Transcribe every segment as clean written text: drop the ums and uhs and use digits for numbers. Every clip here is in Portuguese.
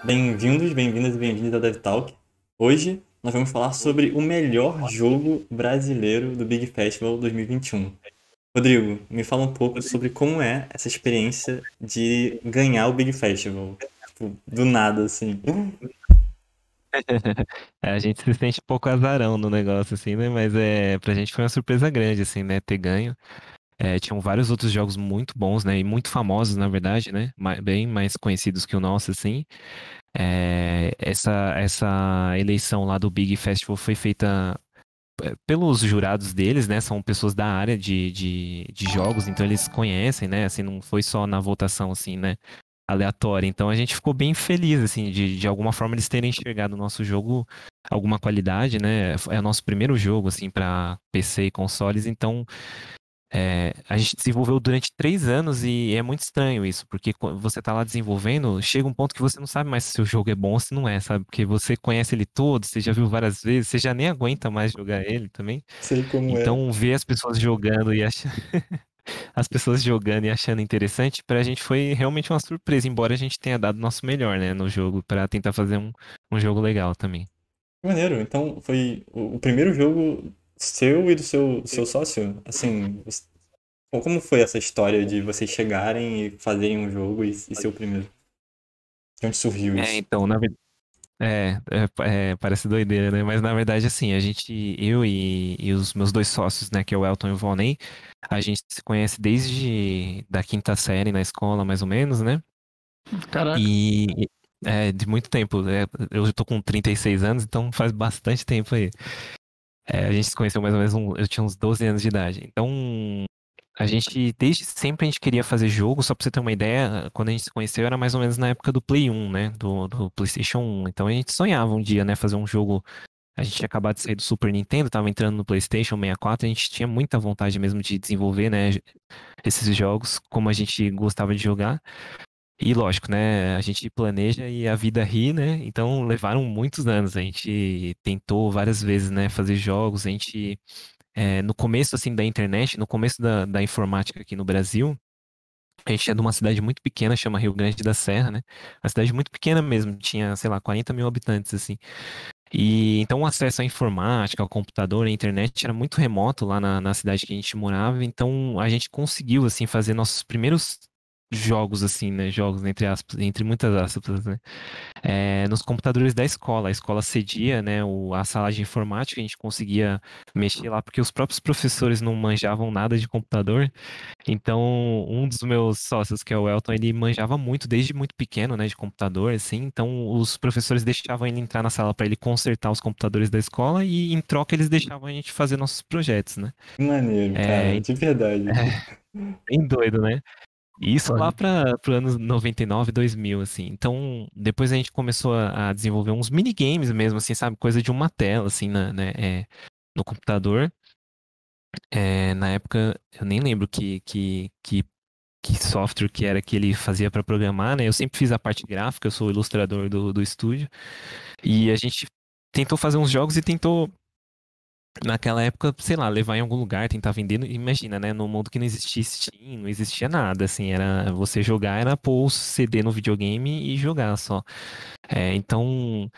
Bem-vindos, bem-vindas e bem-vindos ao DevTalk. Hoje nós vamos falar sobre o melhor jogo brasileiro do Big Festival 2021. Rodrigo, me fala um pouco sobre como é essa experiência de ganhar o Big Festival. Tipo, do nada, assim. A gente se sente um pouco azarão no negócio, assim, né? Mas pra gente foi uma surpresa grande, assim, né? Ter ganho. Tinham vários outros jogos muito bons, né? E muito famosos, na verdade, né? Bem mais conhecidos que o nosso, assim. Essa eleição lá do Big Festival foi feita pelos jurados deles, né? São pessoas da área de jogos, então eles conhecem, né? Assim, não foi só na votação, assim, né? Aleatória. Então a gente ficou bem feliz, assim, de alguma forma eles terem enxergado o nosso jogo alguma qualidade, né? É o nosso primeiro jogo, assim, para PC e consoles, então a gente desenvolveu durante 3 anos e é muito estranho isso, porque quando você tá lá desenvolvendo, chega um ponto que você não sabe mais se o jogo é bom ou se não é, sabe? Porque você conhece ele todo, você já viu várias vezes, você já nem aguenta mais jogar ele também. Sei como é. Então, ver as pessoas jogando e as pessoas jogando e achando interessante, pra gente foi realmente uma surpresa, embora a gente tenha dado o nosso melhor, né, no jogo, pra tentar fazer um jogo legal também. Que maneiro. Então, foi o primeiro jogo seu e do seu sócio? Assim, como foi essa história de vocês chegarem e fazerem um jogo e ser o primeiro? De onde surgiu isso? Então, na verdade, parece doideira, né? Mas na verdade, assim, eu e os meus dois sócios, né, que é o Elton e o Volney, a gente se conhece desde da quinta série na escola, mais ou menos, né? Caraca. E de muito tempo. Eu já tô com 36 anos, então faz bastante tempo aí. A gente se conheceu mais ou menos, eu tinha uns 12 anos de idade. Então, a gente, desde sempre a gente queria fazer jogo, só pra você ter uma ideia, quando a gente se conheceu era mais ou menos na época do Play 1, né? Do PlayStation 1. Então a gente sonhava um dia, né, fazer um jogo. A gente tinha acabado de sair do Super Nintendo, tava entrando no PlayStation 64, a gente tinha muita vontade mesmo de desenvolver, né, esses jogos como a gente gostava de jogar. E lógico, né? A gente planeja e a vida ri, né? Então levaram muitos anos. A gente tentou várias vezes, né? Fazer jogos. A gente, no começo assim da internet, no começo da informática aqui no Brasil, a gente é de uma cidade muito pequena, chama Rio Grande da Serra, né? Uma cidade muito pequena mesmo. Tinha, sei lá, 40 mil habitantes assim. E então o acesso à informática, ao computador, à internet era muito remoto lá na cidade que a gente morava. Então a gente conseguiu assim fazer nossos primeiros jogos assim, né? Jogos entre aspas, entre muitas aspas, né? Nos computadores da escola. A escola cedia, né, a sala de informática, a gente conseguia mexer lá porque os próprios professores não manjavam nada de computador. Então, um dos meus sócios, que é o Elton, ele manjava muito desde muito pequeno, né, de computador, assim. Então, os professores deixavam ele entrar na sala para ele consertar os computadores da escola e, em troca, eles deixavam a gente fazer nossos projetos, né? Que maneiro, É, cara, de verdade. bem doido, né? E isso lá Olha, para o anos 99, 2000, assim. Então, depois a gente começou a desenvolver uns minigames mesmo, assim, sabe? Coisa de uma tela, assim, no computador. Na época, eu nem lembro que software que era que ele fazia para programar, né? Eu sempre fiz a parte gráfica, eu sou o ilustrador do estúdio. E a gente tentou fazer uns jogos e tentou, naquela época, sei lá, levar em algum lugar, tentar vender. Imagina, né? No mundo que não existia Steam, não existia nada, assim, era você jogar, era pôr o CD no videogame e jogar só. Então,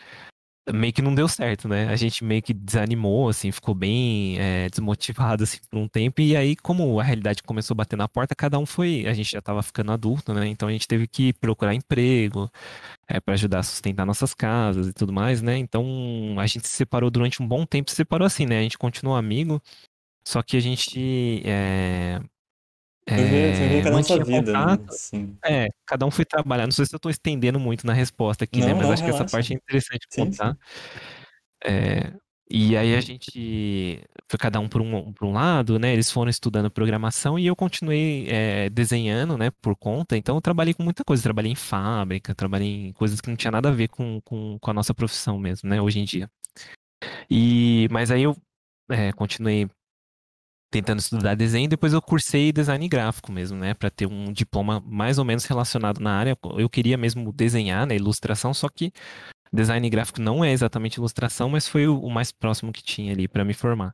meio que não deu certo, né? A gente meio que desanimou, assim, ficou bem desmotivado, assim, por um tempo. E aí, como a realidade começou a bater na porta, cada um foi. A gente já tava ficando adulto, né? Então a gente teve que procurar emprego, para ajudar a sustentar nossas casas e tudo mais, né? Então a gente se separou durante um bom tempo, se separou assim, né? A gente continuou amigo, só que a gente Foi vendo cada um sua mantinha vida, né? contato. Sim. Cada um foi trabalhar. Não sei se eu tô estendendo muito na resposta aqui, né? Não, Mas não, acho que essa relaxa. parte é interessante Sim, contar. sim. É, e aí a gente foi cada um por um lado, né? Eles foram estudando programação e eu continuei desenhando, né? Por conta. Então eu trabalhei com muita coisa. Trabalhei em fábrica, trabalhei em coisas que não tinha nada a ver com a nossa profissão mesmo, né? Hoje em dia. Mas aí eu continuei tentando estudar desenho, depois eu cursei design gráfico mesmo, né, para ter um diploma mais ou menos relacionado na área. Eu queria mesmo desenhar, né, ilustração, só que design gráfico não é exatamente ilustração, mas foi o mais próximo que tinha ali para me formar.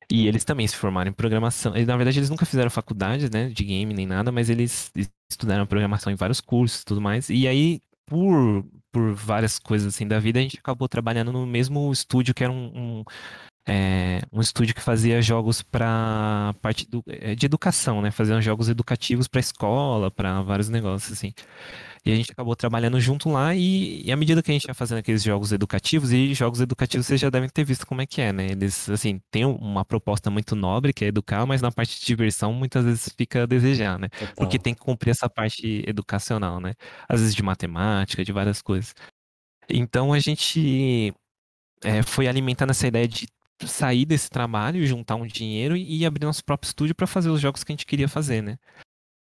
E eles também se formaram em programação. Na verdade, eles nunca fizeram faculdade, né, de game nem nada, mas eles estudaram programação em vários cursos e tudo mais. E aí, por por várias coisas assim da vida, a gente acabou trabalhando no mesmo estúdio que era um estúdio que fazia jogos para parte de educação, né? Faziam jogos educativos para escola, para vários negócios assim. E a gente acabou trabalhando junto lá e à medida que a gente ia fazendo aqueles jogos educativos, e jogos educativos vocês já devem ter visto como é que é, né? Eles, assim, têm uma proposta muito nobre, que é educar, mas na parte de diversão muitas vezes fica a desejar, né? Porque Total. tem que cumprir essa parte educacional, né? Às vezes de matemática, de várias coisas. Então a gente foi alimentando essa ideia de sair desse trabalho, juntar um dinheiro e abrir nosso próprio estúdio para fazer os jogos que a gente queria fazer, né?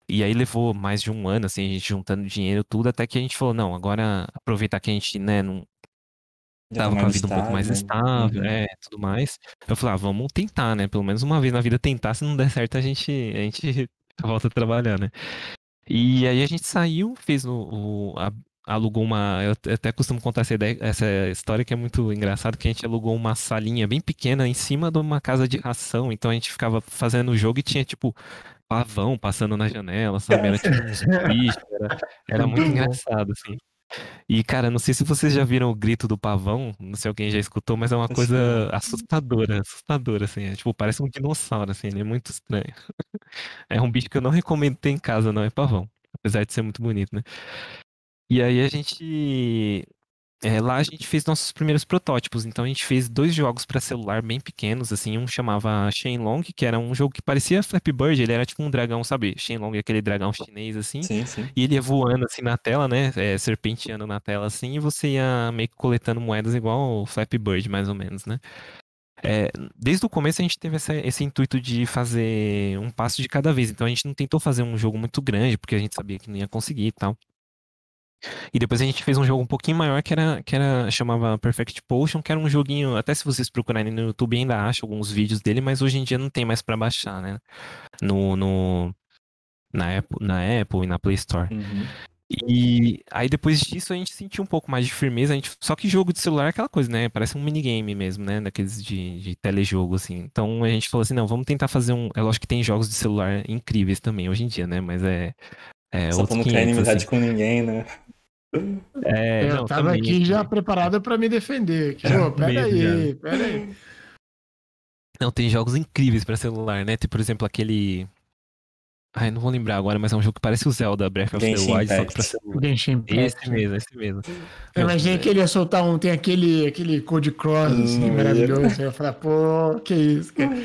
E aí levou mais de um ano, assim, a gente juntando dinheiro, tudo, até que a gente falou, não, agora aproveitar que a gente, né, não Já tá tava com a mais vida um pouco mais estável. estável, Uhum. tudo mais. Eu falei, vamos tentar, né? Pelo menos uma vez na vida tentar, se não der certo, a gente volta a trabalhar, né? E aí a gente saiu, fez alugou uma. Eu até costumo contar essa história que é muito engraçado, que a gente alugou uma salinha bem pequena em cima de uma casa de ração. Então a gente ficava fazendo o jogo e tinha, tipo, pavão passando na janela, sabe? Era tipo uns bichos, era Muito muito bom. engraçado, assim. E, cara, não sei se vocês já viram o grito do pavão, não sei se alguém já escutou, mas é uma Acho que coisa não. assustadora, assim. Tipo, parece um dinossauro, assim, ele é muito estranho. É um bicho que eu não recomendo ter em casa, não é pavão. Apesar de ser muito bonito, né? E aí lá a gente fez nossos primeiros protótipos. Então a gente fez dois jogos para celular bem pequenos, assim. Um chamava Shenlong, que era um jogo que parecia Flappy Bird. Ele era tipo um dragão, sabe? Shenlong é aquele dragão chinês, assim. Sim, sim. E ele ia voando assim na tela, né? Serpenteando na tela, assim. E você ia meio que coletando moedas igual o Flappy Bird, mais ou menos, né? Desde o começo a gente teve esse intuito de fazer um passo de cada vez. Então a gente não tentou fazer um jogo muito grande, porque a gente sabia que não ia conseguir e tal. E depois a gente fez um jogo um pouquinho maior chamava Perfect Potion, que era um joguinho, até se vocês procurarem no YouTube ainda acha alguns vídeos dele, mas hoje em dia não tem mais pra baixar, né? No, no, na Apple e na Play Store. Uhum. E aí depois disso a gente sentiu um pouco mais de firmeza, só que jogo de celular é aquela coisa, né? Parece um minigame mesmo, né? Daqueles de telejogo, assim. Então a gente falou assim, não, vamos tentar fazer um. É lógico que tem jogos de celular incríveis também hoje em dia, né? Mas é Só pra outros não criar 500, assim. inimizade com ninguém, né? Eu Não, tava também. aqui já preparado para me defender. Pô, Com medo já. pera aí. Não, tem jogos incríveis pra celular, né? Tem, por exemplo, aquele. Ai, não vou lembrar agora, mas é um jogo que parece o Zelda Breath of the Genshin Wild, só que pra Impact. celular. Genshin Esse Impact. mesmo, esse mesmo. Eu Meu, imaginei que ele ia soltar tem aquele Code Cross, assim, Não ia. maravilhoso. Eu ia falar, pô, que isso, cara.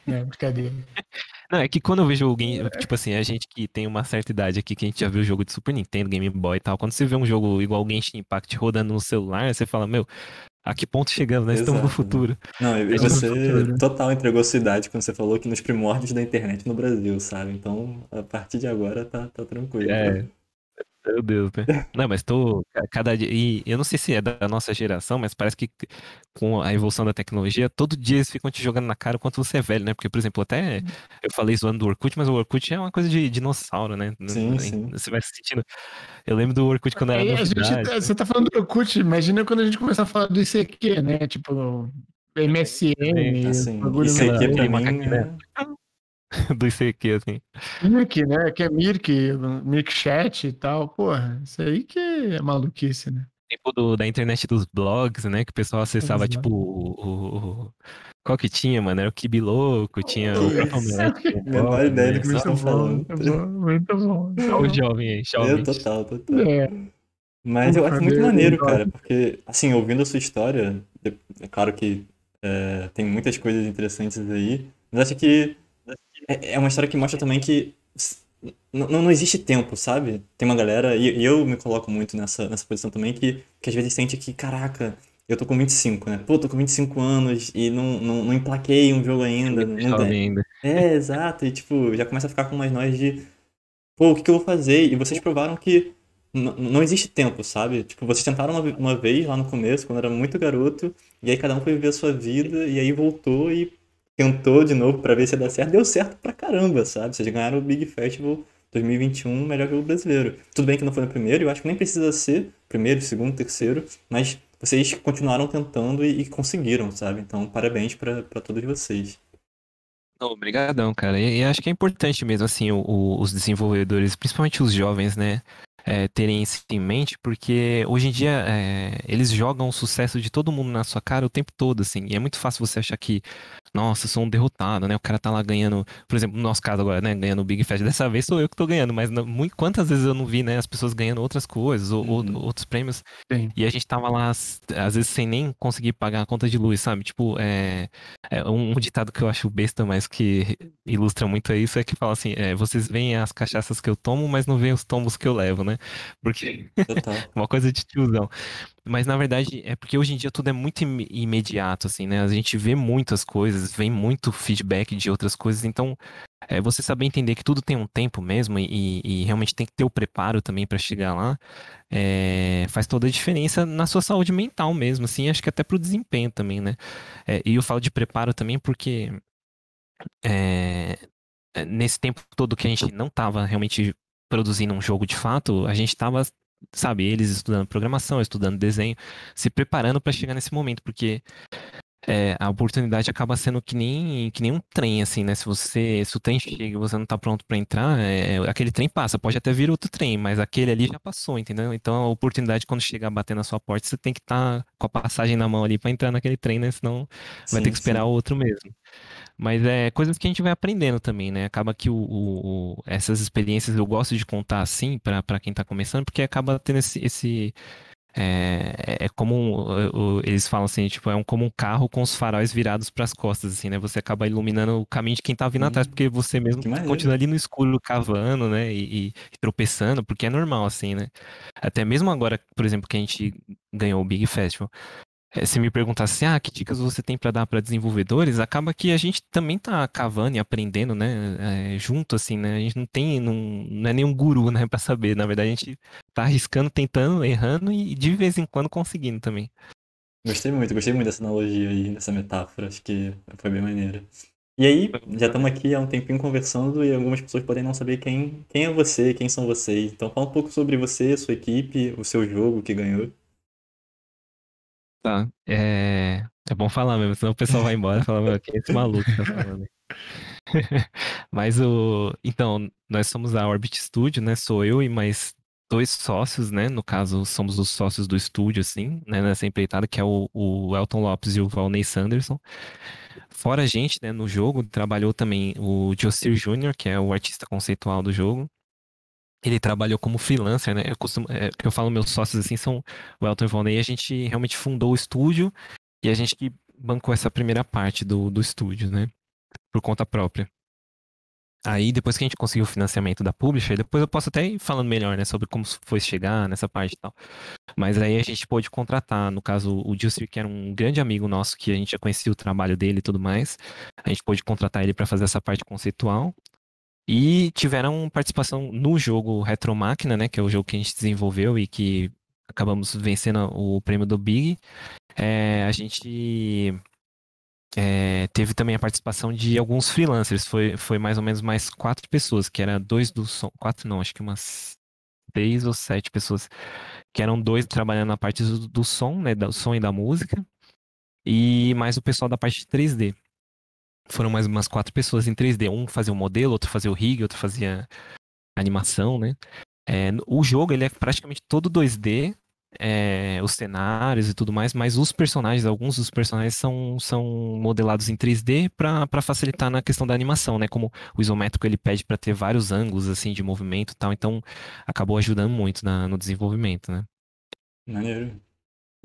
Não, brincadeira. Não, é que quando eu vejo alguém, tipo assim, a gente que tem uma certa idade aqui, que a gente já viu jogo de Super Nintendo, Game Boy e tal, quando você vê um jogo igual o Genshin Impact rodando no celular, você fala, meu, a que ponto chegamos? Nós estamos no Exato, né? futuro. Não, e A gente- Vamos pro você futuro. total entregou sua idade quando você falou que nos primórdios da internet no Brasil, sabe? Então, a partir de agora tá tranquilo. É, meu Deus, né? Não, mas cada dia. E eu não sei se é da nossa geração, mas parece que com a evolução da tecnologia, todo dia eles ficam te jogando na cara o quanto você é velho, né? Porque, por exemplo, até eu falei zoando do Orkut, mas o Orkut é uma coisa de dinossauro, né? Sim, sim. Você vai se sentindo. Eu lembro do Orkut quando era Aí novidade. você tá falando do Orkut, imagina quando a gente começar a falar do ICQ, né? Tipo, Também, MSN, Assim, bagulho isso aqui pra aquele mim, macaquinho, né? né? Do ICQ, assim. Mirk, né? Que é Mirk Chat e tal. Porra, isso aí que é maluquice, né? Tempo da internet dos blogs, né? Que o pessoal acessava, tipo, qual que tinha, mano? Era o Kibiloco, tinha o próprio Putz, Omelete com menor blog, ideia do né? que vocês Muito estão bom, falando. muito bom, muito bom, muito Olha o bom. jovem aí, É, jovem. total, total. É, Mas eu ufa, acho muito meu maneiro, cara, Deus. porque, assim, ouvindo a sua história, é claro que tem muitas coisas interessantes aí, mas acho que é uma história que mostra também que não existe tempo, sabe? Tem uma galera, e eu me coloco muito nessa posição também, que às vezes sente que, caraca, eu tô com 25, né? Pô, tô com 25 anos e não emplaquei um jogo ainda. Muito jovem ainda. Exato, e tipo, já começa a ficar com umas nós de, pô, o que que eu vou fazer? E vocês provaram que não existe tempo, sabe? Tipo, vocês tentaram uma vez lá no começo, quando era muito garoto, e aí cada um foi viver a sua vida, e aí voltou e tentou de novo pra ver se ia dar certo. Deu certo pra caramba, sabe? Vocês ganharam o Big Festival 2021, melhor jogo brasileiro. Tudo bem que não foi no primeiro, eu acho que nem precisa ser primeiro, segundo, terceiro, mas vocês continuaram tentando e conseguiram, sabe? Então, parabéns pra todos vocês. Não, obrigadão, cara. E acho que é importante mesmo, assim, os desenvolvedores, principalmente os jovens, né? terem isso em mente, porque hoje em dia eles jogam o sucesso de todo mundo na sua cara o tempo todo, assim. E é muito fácil você achar que, nossa, eu sou um derrotado, né? O cara tá lá ganhando, por exemplo, no nosso caso agora, né? Ganhando o Big Fest. Dessa vez sou eu que tô ganhando, mas quantas vezes eu não vi, né? As pessoas ganhando outras coisas, ou outros prêmios. Sim. E a gente tava lá, às vezes, sem nem conseguir pagar a conta de luz, sabe? Tipo, um ditado que eu acho besta, mas que ilustra muito isso, é que fala assim, vocês veem as cachaças que eu tomo, mas não veem os tombos que eu levo, né? Porque Total. uma coisa de tiozão. Mas na verdade é porque hoje em dia tudo é muito imediato, assim, né? A gente vê muitas coisas, vem muito feedback de outras coisas, então você saber entender que tudo tem um tempo mesmo e realmente tem que ter o preparo também para chegar lá, faz toda a diferença na sua saúde mental mesmo, assim, acho que até pro desempenho também, né? E eu falo de preparo também porque é, nesse tempo todo que a gente não estava realmente produzindo um jogo de fato, a gente estava, sabe, eles estudando programação, estudando desenho, se preparando para chegar nesse momento, porque a oportunidade acaba sendo que nem um trem, assim, né? Se o trem chega e você não tá pronto para entrar, aquele trem passa, pode até vir outro trem, mas aquele ali já passou, entendeu? Então a oportunidade quando chegar a bater na sua porta, você tem que estar com a passagem na mão ali para entrar naquele trem, né? Senão vai ter Sim, que esperar o sim. outro mesmo. Mas é coisas que a gente vai aprendendo também, né? Acaba que essas experiências eu gosto de contar assim para quem tá começando, porque acaba tendo é como eles falam assim, tipo, como um carro com os faróis virados para as costas, assim, né? Você acaba iluminando o caminho de quem tá vindo atrás, porque você mesmo Que continua maneiro. ali no escuro cavando, né? E tropeçando, porque é normal, assim, né? Até mesmo agora, por exemplo, que a gente ganhou o Big Festival. Se me perguntasse, que dicas você tem para dar para desenvolvedores, acaba que a gente também tá cavando e aprendendo, né, junto assim, né? A gente não é nenhum guru, né, para saber. Na verdade, a gente tá arriscando, tentando, errando e de vez em quando conseguindo também. Gostei muito dessa analogia aí, dessa metáfora, acho que foi bem maneiro. E aí, já estamos aqui há um tempinho conversando e algumas pessoas podem não saber quem é você, quem são vocês. Então fala um pouco sobre você, sua equipe, o seu jogo que ganhou. Tá, é bom falar mesmo, senão o pessoal vai embora e fala, meu, quem é esse maluco que tá falando aí? Mas então, nós somos a Orbit Studio, né? Sou eu e mais dois sócios, né? No caso, somos os sócios do estúdio, assim, né? Nessa empreitada, que é o Elton Lopes e o Valnei Sanderson. Fora a gente, né? No jogo, trabalhou também o Josir Júnior, que é o artista conceitual do jogo. Ele trabalhou como freelancer, né? Que eu falo meus sócios assim são o Elton e o Valnei. A gente realmente fundou o estúdio e a gente que bancou essa primeira parte do estúdio, né? Por conta própria. Aí, depois que a gente conseguiu o financiamento da Publisher, depois eu posso até ir falando melhor, né, sobre como foi chegar nessa parte e tal. Mas aí a gente pôde contratar, no caso, o Dilcir, que era um grande amigo nosso, que a gente já conhecia o trabalho dele e tudo mais. A gente pôde contratar ele para fazer essa parte conceitual. E tiveram participação no jogo Retro Máquina, né, que é o jogo que a gente desenvolveu e que acabamos vencendo o prêmio do Big. A gente teve também a participação de alguns freelancers. Foi mais ou menos mais 4 pessoas, que era dois do som. 4 não, acho que umas 6 ou 7 pessoas. Que eram dois trabalhando na parte do som, né? Do som e da música. E mais o pessoal da parte de 3D. Foram mais umas 4 pessoas em 3D. Um fazia o modelo, outro fazia o rig, outro fazia a animação, né? O jogo ele é praticamente todo 2D, os cenários e tudo mais, mas os personagens, alguns dos personagens são modelados em 3D para facilitar na questão da animação, né? Como o isométrico ele pede para ter vários ângulos assim de movimento e tal, então acabou ajudando muito no desenvolvimento, né? Maneiro.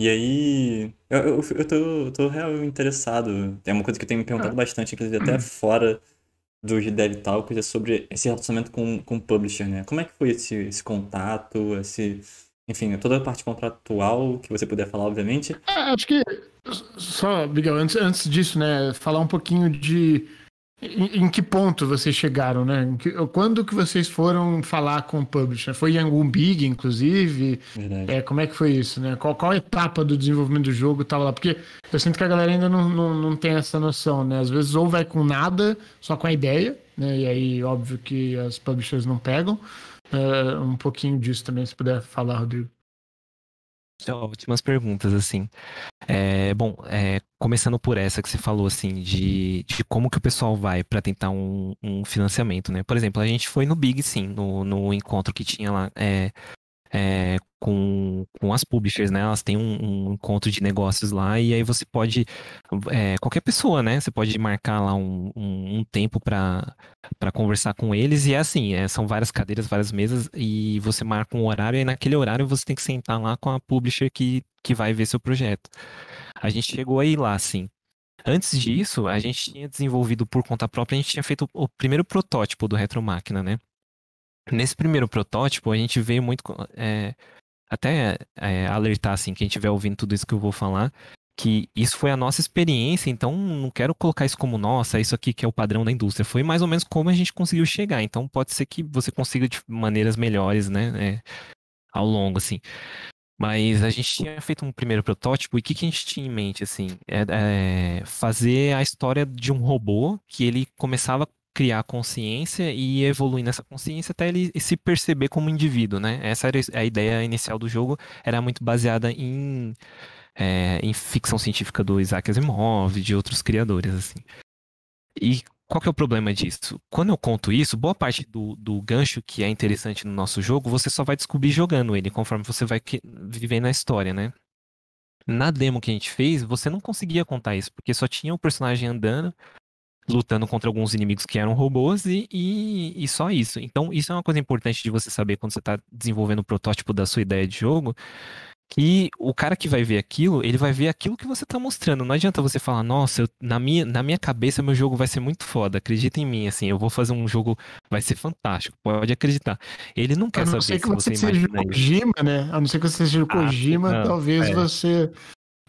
E aí, eu tô real interessado. É uma coisa que eu tenho me perguntado bastante, inclusive até fora dos Dev Talks, é sobre esse relacionamento com o publisher, né? Como é que foi esse contato, enfim, toda a parte contratual que você puder falar, obviamente. Acho que só, Miguel, antes disso, né, falar um pouquinho de em que ponto vocês chegaram, né? Quando que vocês foram falar com o publisher? Foi em algum big, inclusive? Verdade. Como é que foi isso, né? Qual etapa do desenvolvimento do jogo estava lá? Porque eu sinto que a galera ainda não tem essa noção, né? Às vezes ou vai com nada, só com a ideia, né? E aí, óbvio que as publishers não pegam. Um pouquinho disso também, se puder falar, Rodrigo. Ótimas perguntas, assim. Bom, começando por essa que você falou, assim, de como que o pessoal vai para tentar um financiamento, né? Por exemplo, a gente foi no Big, sim, no encontro que tinha lá. com as publishers, né? Elas têm um encontro de negócios lá e aí você pode, qualquer pessoa, né? Você pode marcar lá um tempo para conversar com eles e é assim, são várias cadeiras, várias mesas e você marca um horário e naquele horário você tem que sentar lá com a publisher que vai ver seu projeto. A gente chegou aí lá, assim. Antes disso, a gente tinha desenvolvido por conta própria, a gente tinha feito o primeiro protótipo do Retromáquina, né? Nesse primeiro protótipo, a gente veio muito. Até alertar, assim, quem estiver ouvindo tudo isso que eu vou falar, que isso foi a nossa experiência, então não quero colocar isso como nossa, isso aqui que é o padrão da indústria. Foi mais ou menos como a gente conseguiu chegar. Então pode ser que você consiga de maneiras melhores, né? Ao longo, assim. Mas a gente tinha feito um primeiro protótipo e o que a gente tinha em mente, assim? Fazer a história de um robô que ele começava a criar consciência e evoluir nessa consciência até ele se perceber como indivíduo, né? Essa era a ideia inicial do jogo, era muito baseada em ficção científica do Isaac Asimov, de outros criadores, assim. E qual que é o problema disso? Quando eu conto isso, boa parte do gancho que é interessante no nosso jogo, você só vai descobrir jogando ele, conforme você vai vivendo a história, né? Na demo que a gente fez, você não conseguia contar isso, porque só tinha o personagem andando, lutando contra alguns inimigos que eram robôs e só isso. Então, isso é uma coisa importante de você saber quando você está desenvolvendo o protótipo da sua ideia de jogo, que o cara que vai ver aquilo, ele vai ver aquilo que você tá mostrando. Não adianta você falar, nossa, na minha cabeça meu jogo vai ser muito foda, acredita em mim, assim, eu vou fazer um jogo, vai ser fantástico, pode acreditar. Ele não A quer não saber ser que se você você seja o imagina isso. Kojima, né? A não ser que você seja o Kojima, Não, talvez é. você.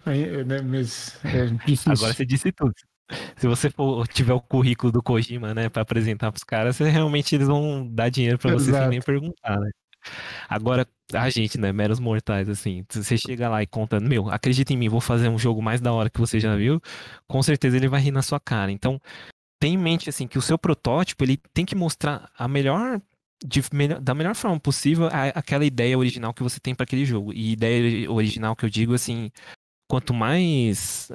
Né, mas é difícil. Agora você disse tudo. Se você tiver o currículo do Kojima, né, pra apresentar pros caras, realmente eles vão dar dinheiro pra você sem nem Exato. perguntar, né? Agora, a gente, né, meros mortais, assim, você chega lá e conta, meu, acredita em mim, vou fazer um jogo mais da hora que você já viu, com certeza ele vai rir na sua cara. Então, tem em mente, assim, que o seu protótipo, ele tem que mostrar da melhor forma possível aquela ideia original que você tem para aquele jogo. E ideia original que eu digo, assim, quanto mais,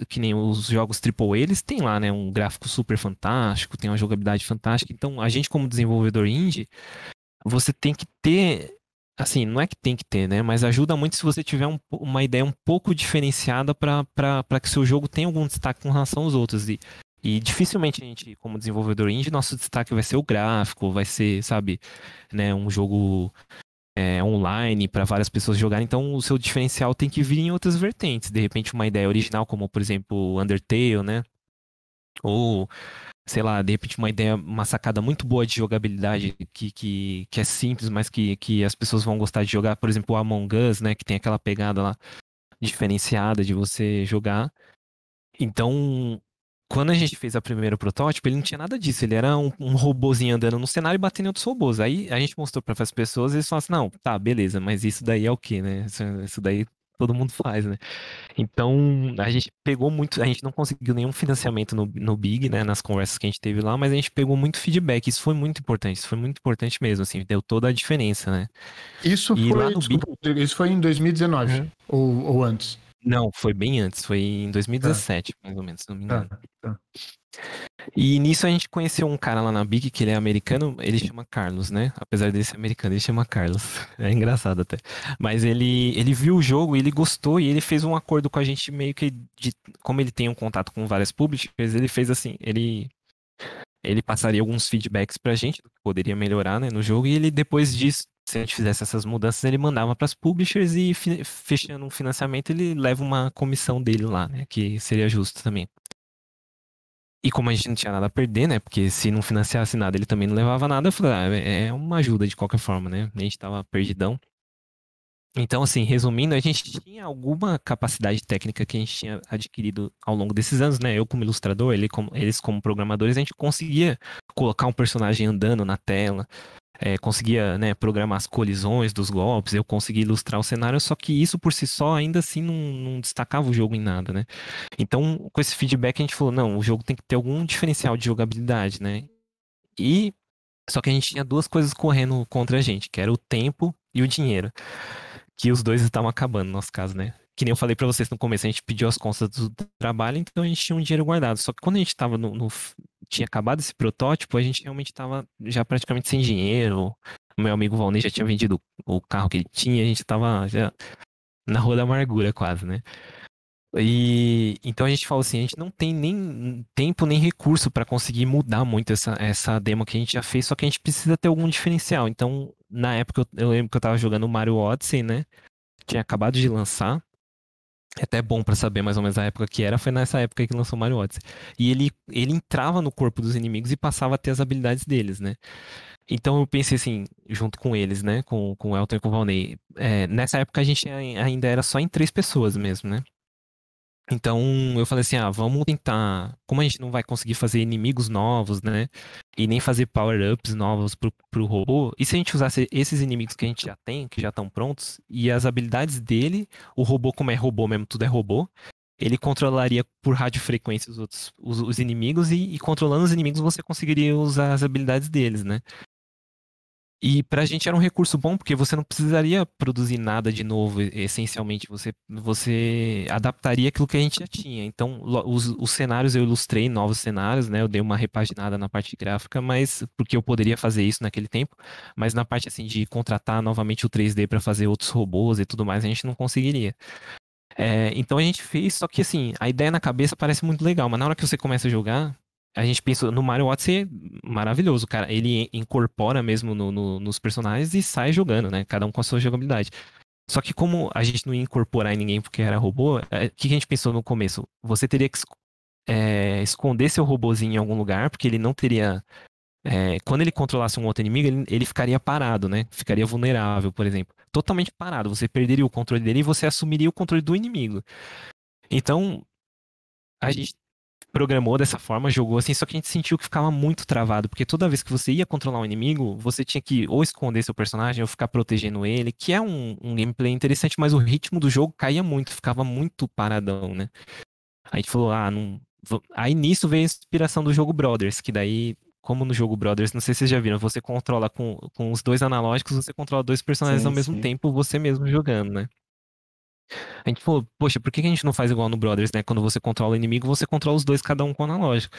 que nem os jogos AAA, eles têm lá, né, um gráfico super fantástico, tem uma jogabilidade fantástica. Então, a gente como desenvolvedor indie, você tem que ter, assim, não é que tem que ter, né? Mas ajuda muito se você tiver uma ideia um pouco diferenciada para que seu jogo tenha algum destaque com relação aos outros. E dificilmente a gente, como desenvolvedor indie, nosso destaque vai ser o gráfico, vai ser, sabe, né, um jogo online para várias pessoas jogarem. Então, o seu diferencial tem que vir em outras vertentes. De repente, uma ideia original, como por exemplo, Undertale, né? Ou sei lá, de repente uma ideia, uma sacada muito boa de jogabilidade que é simples, mas que as pessoas vão gostar de jogar. Por exemplo, o Among Us, né? Que tem aquela pegada lá diferenciada de você jogar. Então, quando a gente fez o primeiro protótipo, ele não tinha nada disso. Ele era um robozinho andando no cenário e batendo em outros robôs. Aí a gente mostrou para as pessoas e eles falaram assim, não, tá, beleza, mas isso daí é o quê, né? Isso daí todo mundo faz, né? Então, a gente pegou muito, a gente não conseguiu nenhum financiamento no Big, né, nas conversas que a gente teve lá, mas a gente pegou muito feedback, isso foi muito importante mesmo, assim, deu toda a diferença, né? Isso E lá foi, no Big, desculpa, isso foi em 2019, Uhum. ou antes. Não, foi bem antes, foi em Tá, 2017, mais ou menos, se não me tá, engano. tá. E nisso a gente conheceu um cara lá na Big, que ele é americano, ele chama Carlos, né? Apesar de ser americano, ele chama Carlos. É engraçado até. Mas ele viu o jogo e ele gostou e ele fez um acordo com a gente meio que como ele tem um contato com várias publishers, ele fez assim, ele passaria alguns feedbacks pra gente do que poderia melhorar, né, no jogo e ele depois disso, se a gente fizesse essas mudanças, ele mandava para as publishers e fechando um financiamento, ele leva uma comissão dele lá, né, que seria justo também. E como a gente não tinha nada a perder, né? Porque se não financiasse nada, ele também não levava nada. Eu falei, é uma ajuda de qualquer forma, né? A gente tava perdidão. Então, assim, resumindo, a gente tinha alguma capacidade técnica que a gente tinha adquirido ao longo desses anos, né? Eu como ilustrador, eles como programadores, a gente conseguia colocar um personagem andando na tela, conseguia, né, programar as colisões dos golpes, eu conseguia ilustrar o cenário, só que isso por si só ainda assim não destacava o jogo em nada, né? Então, com esse feedback, a gente falou, não, o jogo tem que ter algum diferencial de jogabilidade, né? E só que a gente tinha duas coisas correndo contra a gente, que era o tempo e o dinheiro, que os dois estavam acabando no nosso caso, né? Que nem eu falei pra vocês no começo, a gente pediu as contas do trabalho, então a gente tinha um dinheiro guardado. Só que quando a gente tava tinha acabado esse protótipo, a gente realmente tava já praticamente sem dinheiro, meu amigo Valnei já tinha vendido o carro que ele tinha, a gente tava já na rua da amargura quase, né? E então a gente falou assim, a gente não tem nem tempo nem recurso para conseguir mudar muito essa demo que a gente já fez, só que a gente precisa ter algum diferencial. Então, na época eu lembro que eu tava jogando o Mario Odyssey, né? Tinha acabado de lançar. É até bom pra saber mais ou menos a época que era, foi nessa época que lançou o Mario Odyssey. E ele entrava no corpo dos inimigos e passava a ter as habilidades deles, né? Então eu pensei assim, junto com eles, né? Com o Elton e com o Valnei. Nessa época a gente ainda era só em 3 pessoas mesmo, né? Então eu falei assim, vamos tentar. Como a gente não vai conseguir fazer inimigos novos, né? E nem fazer power-ups novos pro robô, e se a gente usasse esses inimigos que a gente já tem, que já estão prontos, e as habilidades dele, o robô, como é robô mesmo, tudo é robô, ele controlaria por radiofrequência os inimigos, e controlando os inimigos você conseguiria usar as habilidades deles, né? E pra gente era um recurso bom, porque você não precisaria produzir nada de novo, essencialmente. Você adaptaria aquilo que a gente já tinha. Então, os cenários eu ilustrei novos cenários, né? Eu dei uma repaginada na parte gráfica, mas porque eu poderia fazer isso naquele tempo. Mas na parte assim de contratar novamente o 3D para fazer outros robôs e tudo mais, a gente não conseguiria. Então a gente fez, só que assim, a ideia na cabeça parece muito legal, mas na hora que você começa a jogar, a gente pensou no Mario Odyssey, maravilhoso, cara. Ele incorpora mesmo nos personagens e sai jogando, né? Cada um com a sua jogabilidade. Só que como a gente não ia incorporar em ninguém porque era robô, o que a gente pensou no começo? Você teria que esconder seu robozinho em algum lugar, porque ele não teria. Quando ele controlasse um outro inimigo, ele ficaria parado, né? Ficaria vulnerável, por exemplo. Totalmente parado. Você perderia o controle dele e você assumiria o controle do inimigo. Então, a gente programou dessa forma, jogou assim, só que a gente sentiu que ficava muito travado, porque toda vez que você ia controlar um inimigo, você tinha que ou esconder seu personagem ou ficar protegendo ele, que é um gameplay interessante, mas o ritmo do jogo caía muito, ficava muito paradão, né? A gente falou, não. Aí nisso veio a inspiração do jogo Brothers, que daí, como no jogo Brothers, não sei se vocês já viram, você controla com os dois analógicos, você controla dois personagens ao Sim, mesmo sim. tempo, você mesmo jogando, né? A gente falou, poxa, por que a gente não faz igual no Brothers, né? Quando você controla o inimigo, você controla os dois, cada um com o analógico.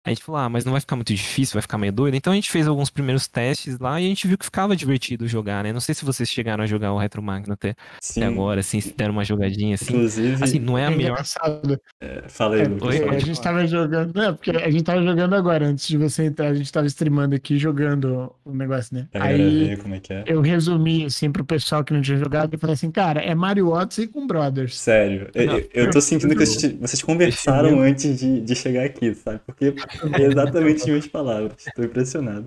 A gente falou, mas não vai ficar muito difícil, vai ficar meio doido. Então a gente fez alguns primeiros testes lá e a gente viu que ficava divertido jogar, né? Não sei se vocês chegaram a jogar o Retro Magno até Sim. agora, assim, se deram uma jogadinha assim. Assim, Inclusive, não é a É melhor. engraçado. fala aí, Lucas, Porque a Pode fala. gente falar. tava jogando. Não, porque a gente tava jogando agora, antes de você entrar, a gente tava streamando aqui jogando o negócio, né? Pra galera Aí ver como é que é. eu resumi assim pro pessoal que não tinha jogado e falei assim, cara, é Mario Odyssey com Brothers. Sério, Não, eu tô sentindo que Muito vocês esse conversaram meu. antes de chegar aqui, sabe? Porque é exatamente as minhas palavras. Tô impressionado.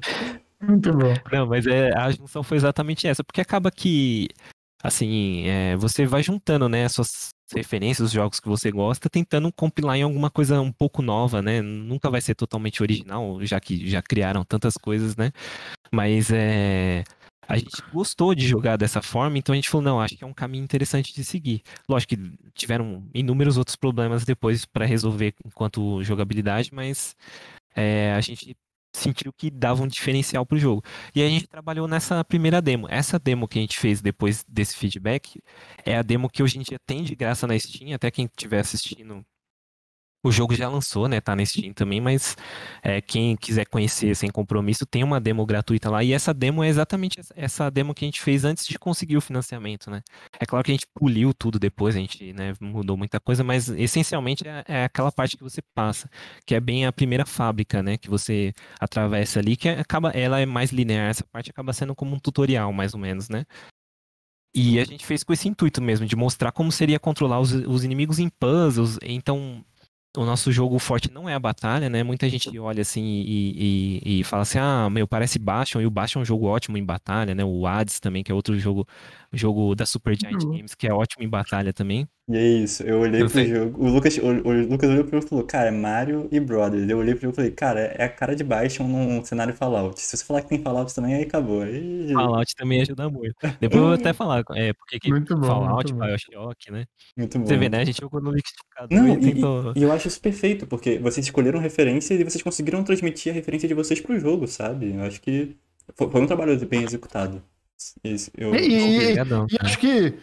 Muito bom. Não, mas a junção foi exatamente essa, porque acaba que, assim, você vai juntando, né, as suas referências, os jogos que você gosta, tentando compilar em alguma coisa um pouco nova, né? Nunca vai ser totalmente original, já que já criaram tantas coisas, né? Mas a gente gostou de jogar dessa forma, então a gente falou, não, acho que é um caminho interessante de seguir. Lógico que tiveram inúmeros outros problemas depois para resolver enquanto jogabilidade, mas a gente sentiu que dava um diferencial pro jogo. E a gente trabalhou nessa primeira demo. Essa demo que a gente fez depois desse feedback é a demo que hoje em dia tem de graça na Steam, até quem estiver assistindo. O jogo já lançou, né? Tá na Steam também, mas quem quiser conhecer sem compromisso, tem uma demo gratuita lá. E essa demo é exatamente essa demo que a gente fez antes de conseguir o financiamento, né? É claro que a gente poliu tudo depois, a gente, né, mudou muita coisa, mas essencialmente é aquela parte que você passa, que é bem a primeira fábrica, né? Que você atravessa ali, ela é mais linear, essa parte acaba sendo como um tutorial, mais ou menos, né? E a gente fez com esse intuito mesmo, de mostrar como seria controlar os inimigos em puzzles. Então, o nosso jogo forte não é a batalha, né? Muita gente olha assim e fala assim, meu, parece Bastion, e o Bastion é um jogo ótimo em batalha, né? O Hades também, que é outro jogo da Supergiant Games, que é ótimo em batalha também. E é isso, eu olhei Eu pro sei. jogo. O Lucas olhou pro jogo e falou, cara, é Mario e Brothers. Eu olhei pro jogo e falei, cara, é a cara de Bastion num cenário Fallout. Se você falar que tem Fallout também, aí acabou. Aí... Fallout também ajuda muito. Depois eu vou até falar, porque que Muito bom, muito Fallout, bom. BioShock, né? Muito Você bom, vê, muito né? A bom. gente jogou no liquidificador Não, e tentou. e eu acho isso perfeito, porque vocês escolheram referências e vocês conseguiram transmitir a referência de vocês pro jogo, sabe? Eu acho que foi um trabalho bem executado. Isso, E, e- Obrigadão, e cara. acho que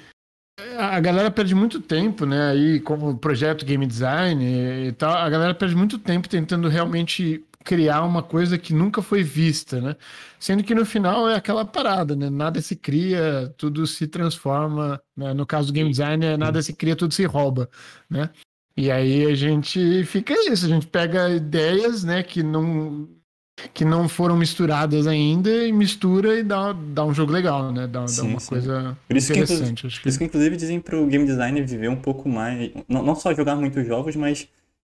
a galera perde muito tempo, né? Aí, como projeto game design e tal, a galera perde muito tempo tentando realmente criar uma coisa que nunca foi vista, né? Sendo que no final é aquela parada, né? Nada se cria, tudo se transforma, né? No caso do game design, nada se cria, tudo se rouba, né? E aí a gente fica isso, a gente pega ideias, né, que não foram misturadas ainda e mistura e dá um jogo legal, né? Dá Sim, uma sim. coisa Por isso que, interessante, acho por isso que. que, inclusive, dizem pro game designer viver um pouco mais. Não só jogar muitos jogos, mas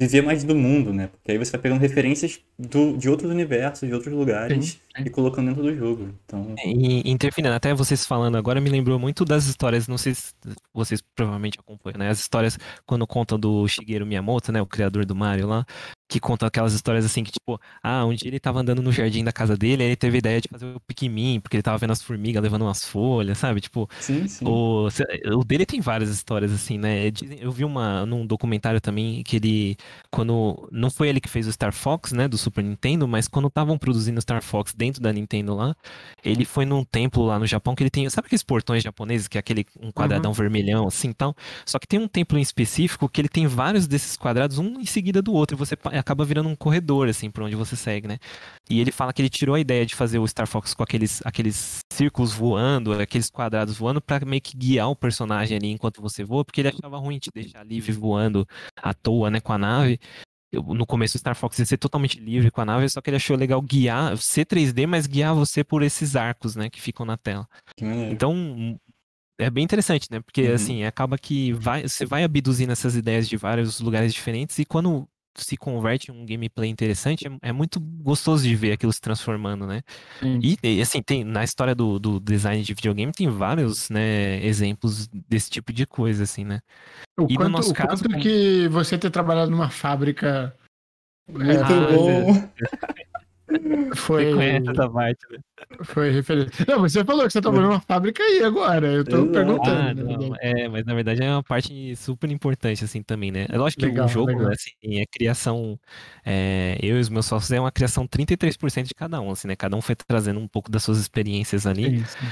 viver mais do mundo, né? Porque aí você vai pegando referências de outros universos, de outros Sim, lugares e sim. colocando dentro do jogo. Então, E interferindo, até vocês falando agora me lembrou muito das histórias, não sei se vocês provavelmente acompanham, né? As histórias quando contam do Shigeru Miyamoto, né? O criador do Mario lá, que conta aquelas histórias assim que, tipo, um dia ele tava andando no jardim da casa dele, aí ele teve a ideia de fazer o Pikmin, porque ele tava vendo as formigas levando umas folhas, sabe? Tipo, sim, sim. o dele tem várias histórias assim, né? Eu vi num documentário também que ele, quando, não foi ele que fez o Star Fox, né? Do Super Nintendo, mas quando estavam produzindo o Star Fox dentro da Nintendo lá, ele foi num templo lá no Japão que ele tem, sabe aqueles portões japoneses que é um quadradão Uhum. vermelhão assim, tal? Só que tem um templo em específico que ele tem vários desses quadrados, um em seguida do outro, e você acaba virando um corredor assim por onde você segue, né? E ele fala que ele tirou a ideia de fazer o Star Fox com aqueles círculos voando, aqueles quadrados voando pra meio que guiar o personagem ali enquanto você voa, porque ele achava ruim te deixar livre voando à toa, né, com a nave. No começo o Star Fox ia ser totalmente livre com a nave, só que ele achou legal guiar, ser 3D, mas guiar você por esses arcos, né, que ficam na tela. Que maneiro. Então, é bem interessante, né? Porque, Uhum. assim, acaba que você vai abduzindo essas ideias de vários lugares diferentes e quando se converte em um gameplay interessante, é muito gostoso de ver aquilo se transformando, né? Sim. Assim, na história do design de videogame tem vários, né, exemplos desse tipo de coisa, assim, né? O E no quanto, nosso o caso, quanto que você ter trabalhado numa fábrica Muito você bom. você conhece foi, essa parte, né? foi referência. Não, você falou que você trabalhou numa fábrica aí agora. Eu tô Exato. perguntando, na Não, verdade. mas na verdade é uma parte super importante, assim, também, né? É lógico que o Legal, jogo, legal. assim, é criação, eu e os meus sócios, é uma criação 33% de cada um, assim, né? Cada um foi trazendo um pouco das suas experiências ali, Sim, sim.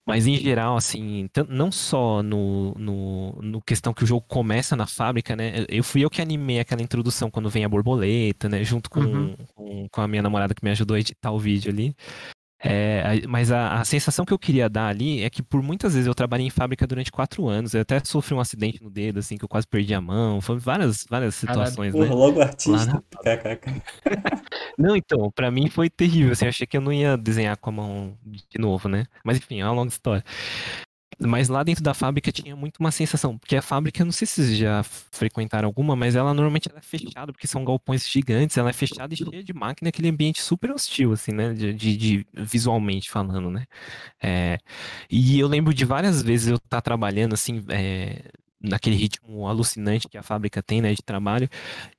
mas em geral, assim, não só no questão que o jogo começa na fábrica, né? Fui eu que animei aquela introdução quando vem a borboleta, né? Junto Uhum. com a minha namorada que me ajudou a editar o vídeo ali. Mas a sensação que eu queria dar ali é que por muitas vezes eu trabalhei em fábrica durante 4 anos, eu até sofri um acidente no dedo, assim, que eu quase perdi a mão, foi várias Caralho. situações, Porra, né? logo Lá artista. na... KKK. Não, então, pra mim foi terrível, assim, eu achei que eu não ia desenhar com a mão de novo, né? Mas enfim, é uma longa história. Mas lá dentro da fábrica tinha muito uma sensação, porque a fábrica, eu não sei se vocês já frequentaram alguma, mas ela normalmente ela é fechada, porque são galpões gigantes, ela é fechada e cheia de máquina, aquele ambiente super hostil, assim, né? Visualmente falando, né? É, e eu lembro de várias vezes eu estar trabalhando, assim, naquele ritmo alucinante que a fábrica tem, né, de trabalho,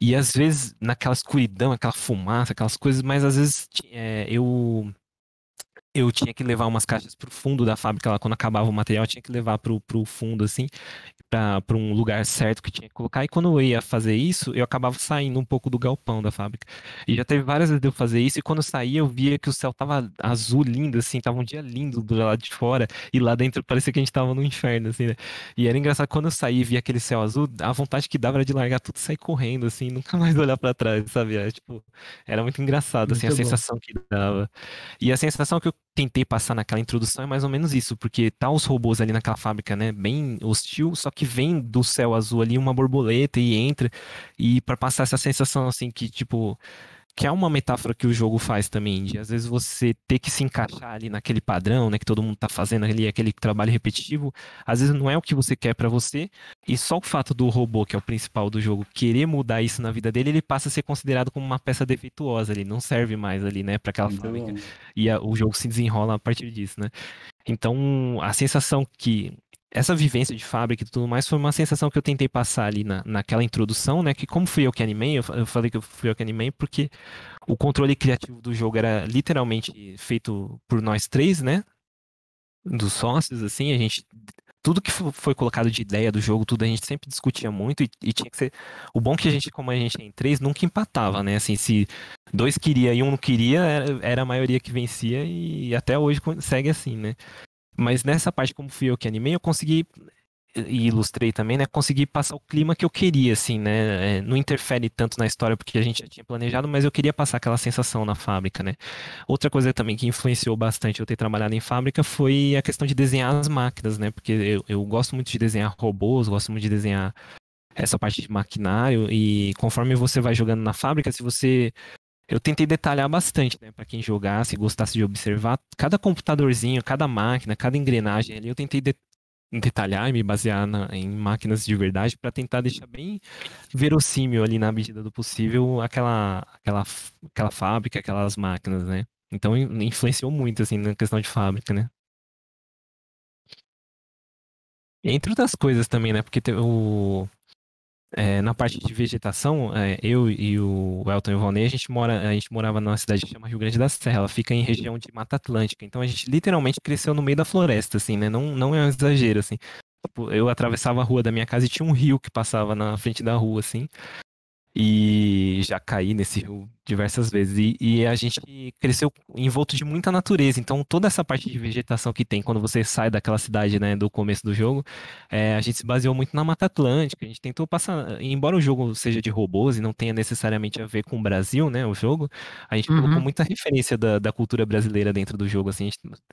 e às vezes naquela escuridão, aquela fumaça, aquelas coisas, mas às vezes eu tinha que levar umas caixas pro fundo da fábrica lá, quando acabava o material, eu tinha que levar pro fundo, assim, para um lugar certo que tinha que colocar. E quando eu ia fazer isso, eu acabava saindo um pouco do galpão da fábrica. E já teve várias vezes de eu fazer isso, e quando eu saía, eu via que o céu tava azul, lindo, assim, tava um dia lindo do lado de fora, e lá dentro parecia que a gente tava no inferno, assim, né? E era engraçado, quando eu saía e via aquele céu azul, a vontade que dava era de largar tudo e sair correndo, assim, nunca mais olhar para trás, sabe? Era muito engraçado, assim, a Muito bom. sensação que dava. E a sensação que eu tentei passar naquela introdução é mais ou menos isso, porque tá os robôs ali naquela fábrica, né, bem hostil, só que vem do céu azul ali uma borboleta e entra, e para passar essa sensação assim que tipo que é uma metáfora que o jogo faz também, de às vezes você ter que se encaixar ali naquele padrão, né, que todo mundo tá fazendo ali, aquele trabalho repetitivo, às vezes não é o que você quer pra você, e só o fato do robô, que é o principal do jogo, querer mudar isso na vida dele, ele passa a ser considerado como uma peça defeituosa, ele não serve mais ali, né, pra aquela Muito fábrica, bom. e o jogo se desenrola a partir disso, né. Então, a sensação que essa vivência de fábrica e tudo mais foi uma sensação que eu tentei passar ali naquela introdução, né? Que como fui eu que animei, eu falei que fui eu que animei porque o controle criativo do jogo era literalmente feito por nós três, né? Dos sócios, assim, a gente. Tudo que foi colocado de ideia do jogo, tudo a gente sempre discutia muito e tinha que ser. O bom é que a gente, como a gente é em três, nunca empatava, né? Assim, se dois queria e um não queria, era a maioria que vencia e até hoje segue assim, né? Mas nessa parte, como fui eu que animei, eu consegui e ilustrei também, né? Consegui passar o clima que eu queria, assim, né? Não interfere tanto na história porque a gente já tinha planejado, mas eu queria passar aquela sensação na fábrica, né? Outra coisa também que influenciou bastante eu ter trabalhado em fábrica foi a questão de desenhar as máquinas, né? Porque eu gosto muito de desenhar robôs, gosto muito de desenhar essa parte de maquinário, e conforme você vai jogando na fábrica, se você. Eu tentei detalhar bastante, né, para quem jogasse, gostasse de observar cada computadorzinho, cada máquina, cada engrenagem ali, eu tentei detalhar e me basear em máquinas de verdade para tentar deixar bem verossímil ali na medida do possível aquela fábrica, aquelas máquinas, né? Então influenciou muito assim na questão de fábrica, né? Entre outras coisas também, né? Porque na parte de vegetação, eu e o Elton e o Valnei, a gente morava numa cidade que chama Rio Grande da Serra. Ela fica em região de Mata Atlântica. Então a gente literalmente cresceu no meio da floresta, assim, né? Não é um exagero, assim. Tipo, eu atravessava a rua da minha casa e tinha um rio que passava na frente da rua, assim. E já caí nesse rio diversas vezes. E a gente cresceu envolto de muita natureza. Então, toda essa parte de vegetação que tem quando você sai daquela cidade, né, do começo do jogo, a gente se baseou muito na Mata Atlântica. A gente tentou passar. Embora o jogo seja de robôs e não tenha necessariamente a ver com o Brasil, né, o jogo, a gente colocou Uhum. muita referência da cultura brasileira dentro do jogo, assim,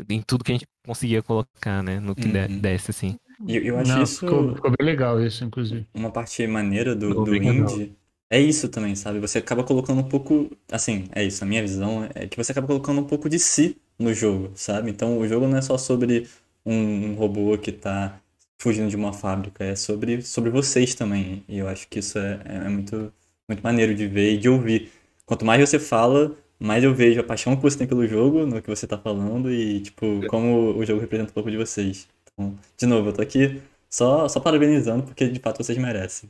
em tudo que a gente conseguia colocar, né, no que Uhum. desse, assim. E eu acho Não, ficou, isso ficou bem legal isso, inclusive. uma parte maneira do Obrigado. indie. É isso também, sabe? Você acaba colocando um pouco. Assim, é isso. A minha visão é que você acaba colocando um pouco de si no jogo, sabe? Então o jogo não é só sobre um robô que tá fugindo de uma fábrica, é sobre vocês também. E eu acho que isso é muito, muito maneiro de ver e de ouvir. Quanto mais você fala, mais eu vejo a paixão que você tem pelo jogo, no que você tá falando e, tipo, como o jogo representa um pouco de vocês. Então, de novo, eu tô aqui só parabenizando porque de fato vocês merecem.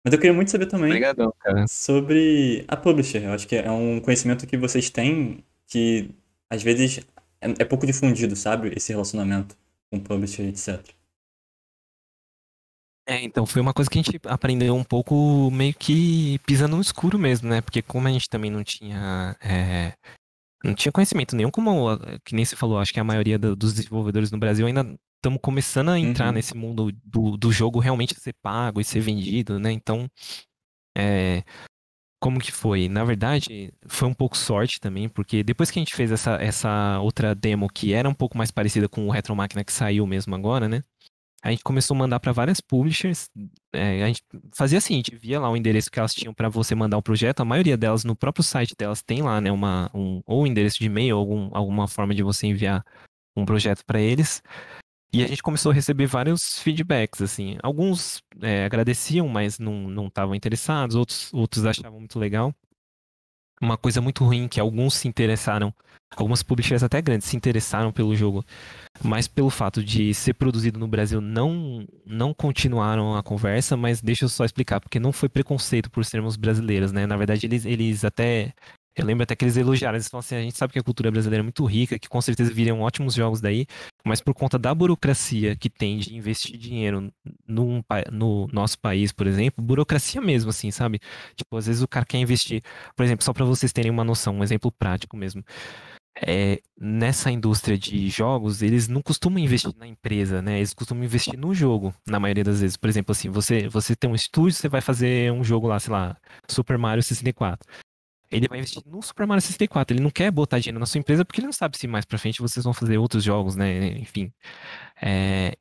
Mas eu queria muito saber também Obrigadão, cara. sobre a publisher. Eu acho que é um conhecimento que vocês têm que às vezes é pouco difundido, sabe? Esse relacionamento com publisher, etc. Então, foi uma coisa que a gente aprendeu um pouco meio que pisando no escuro mesmo, né? Porque como a gente também não tinha conhecimento nenhum, como que nem você falou, acho que a maioria dos desenvolvedores no Brasil ainda estamos começando a entrar Uhum. nesse mundo do jogo realmente ser pago e ser vendido, né? Então, é, como que foi? Na verdade, foi um pouco sorte também, porque depois que a gente fez essa outra demo que era um pouco mais parecida com o Retro Máquina que saiu mesmo agora, né? A gente começou a mandar para várias publishers. A gente fazia assim, a gente via lá o endereço que elas tinham para você mandar o projeto. A maioria delas, no próprio site delas, tem lá, né, ou um endereço de e-mail, ou alguma forma de você enviar um projeto para eles. E a gente começou a receber vários feedbacks, assim. Alguns agradeciam, mas não estavam interessados. Outros achavam muito legal. Uma coisa muito ruim que alguns se interessaram, algumas publishers até grandes se interessaram pelo jogo, mas pelo fato de ser produzido no Brasil não continuaram a conversa, mas deixa eu só explicar, porque não foi preconceito por sermos brasileiros, né? Na verdade, eles até. Eu lembro até que eles elogiaram, eles falaram assim, a gente sabe que a cultura brasileira é muito rica, que com certeza viriam ótimos jogos daí, mas por conta da burocracia que tem de investir dinheiro no nosso país, por exemplo, burocracia mesmo, assim, sabe? Tipo, às vezes o cara quer investir, por exemplo, só para vocês terem uma noção, um exemplo prático mesmo. Nessa indústria de jogos, eles não costumam investir na empresa, né? Eles costumam investir no jogo, na maioria das vezes. Por exemplo, assim, você tem um estúdio, você vai fazer um jogo lá, sei lá, Super Mario 64. Ele vai investir no Super Mario 64. Ele não quer botar dinheiro na sua empresa porque ele não sabe se mais pra frente vocês vão fazer outros jogos, né? Enfim.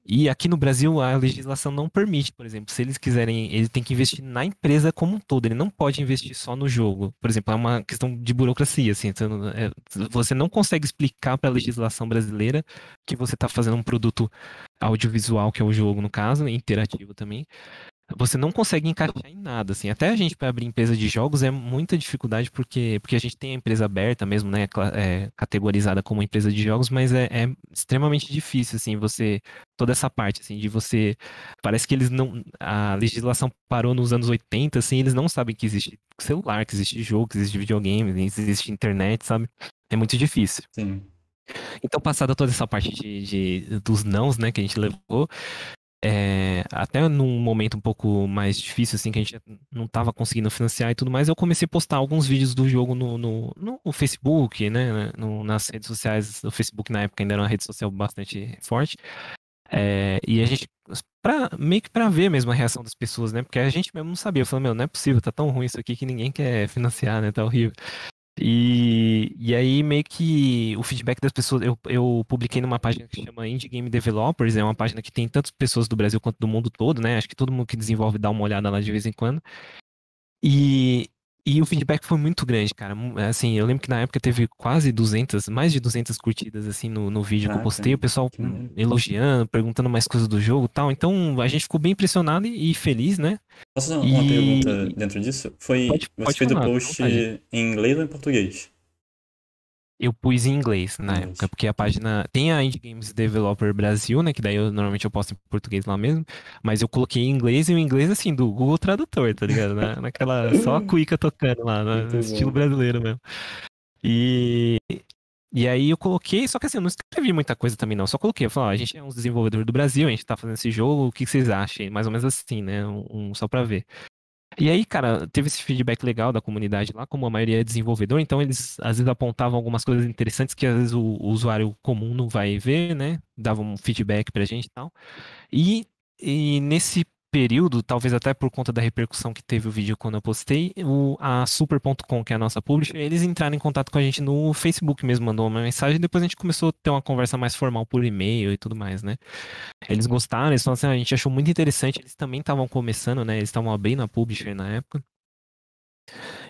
E aqui no Brasil a legislação não permite, por exemplo, se eles quiserem, ele tem que investir na empresa como um todo, ele não pode investir só no jogo. Por exemplo, é uma questão de burocracia, assim, então, você não consegue explicar para a legislação brasileira que você está fazendo um produto audiovisual, que é o jogo no caso, interativo também, você não consegue encaixar em nada, assim. Até a gente para abrir empresa de jogos é muita dificuldade porque a gente tem a empresa aberta mesmo, né, categorizada como empresa de jogos, mas é extremamente difícil, assim, toda essa parte, assim, de você, parece que eles não, a legislação parou nos anos 80, assim, eles não sabem que existe celular, que existe jogo, que existe videogame, que existe internet, sabe? É muito difícil. Sim. Então, passada toda essa parte dos nãos, né, que a gente levou, até num momento um pouco mais difícil, assim, que a gente não estava conseguindo financiar e tudo mais, eu comecei a postar alguns vídeos do jogo no Facebook, né? Nas redes sociais. O Facebook na época ainda era uma rede social bastante forte. E a gente, meio que pra ver mesmo a reação das pessoas, né? Porque a gente mesmo não sabia. Eu falei, meu, não é possível, tá tão ruim isso aqui que ninguém quer financiar, né? Tá horrível. E aí, meio que o feedback das pessoas. Eu publiquei numa página que chama Indie Game Developers, é uma página que tem tantas pessoas do Brasil quanto do mundo todo, né? Acho que todo mundo que desenvolve dá uma olhada lá de vez em quando. E, e o feedback foi muito grande, cara. Assim, eu lembro que na época teve quase 200, mais de 200 curtidas, assim, no vídeo que eu Caraca, postei. O pessoal que maneiro. elogiando, perguntando mais coisas do jogo e tal. Então, a gente ficou bem impressionado e feliz, né? Posso fazer uma pergunta E dentro disso? Você pode fez o falar, fica à post vontade. em inglês ou em português? Eu pus em inglês Em na época, inglês. porque a página tem a Indie Games Developer Brasil, né? Que daí normalmente eu posto em português lá mesmo. Mas eu coloquei em inglês e o inglês assim, do Google Tradutor, tá ligado? Naquela, só a cuíca tocando lá, no Muito estilo bom. brasileiro mesmo. E, e aí eu coloquei, só que assim, eu não escrevi muita coisa também não, só coloquei, eu falei, ó, a gente é um desenvolvedor do Brasil, a gente tá fazendo esse jogo, o que vocês acham? Mais ou menos assim, né? Só pra ver. E aí, cara, teve esse feedback legal da comunidade lá, como a maioria é desenvolvedor, então eles às vezes apontavam algumas coisas interessantes que às vezes o usuário comum não vai ver, né? Davam um feedback pra gente e tal. E, e nesse período, talvez até por conta da repercussão que teve o vídeo quando eu postei, a Super.com, que é a nossa publisher, eles entraram em contato com a gente no Facebook mesmo, mandou uma mensagem, e depois a gente começou a ter uma conversa mais formal por e-mail e tudo mais, né? Eles gostaram, eles falaram assim, a gente achou muito interessante, eles também estavam começando, né? Eles estavam abrindo a publisher na época.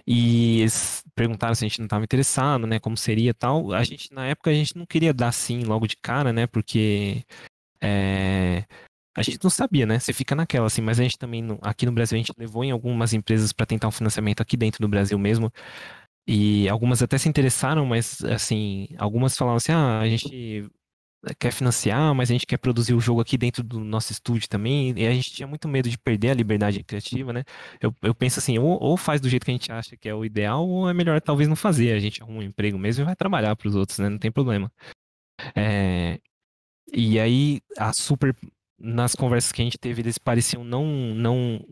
E eles perguntaram se a gente não estava interessado, né? Como seria e tal. A gente, na época, a gente não queria dar sim logo de cara, né? Porque é, a gente não sabia, né? Você fica naquela, assim, mas a gente também, aqui no Brasil, a gente levou em algumas empresas para tentar um financiamento aqui dentro do Brasil mesmo. E algumas até se interessaram, mas, assim, algumas falavam assim: ah, a gente quer financiar, mas a gente quer produzir o jogo aqui dentro do nosso estúdio também, e a gente tinha muito medo de perder a liberdade criativa, né? Eu penso assim, ou faz do jeito que a gente acha que é o ideal, ou é melhor talvez não fazer, a gente arruma um emprego mesmo e vai trabalhar para os outros, né? Não tem problema. É, e aí, nas conversas que a gente teve, eles pareciam não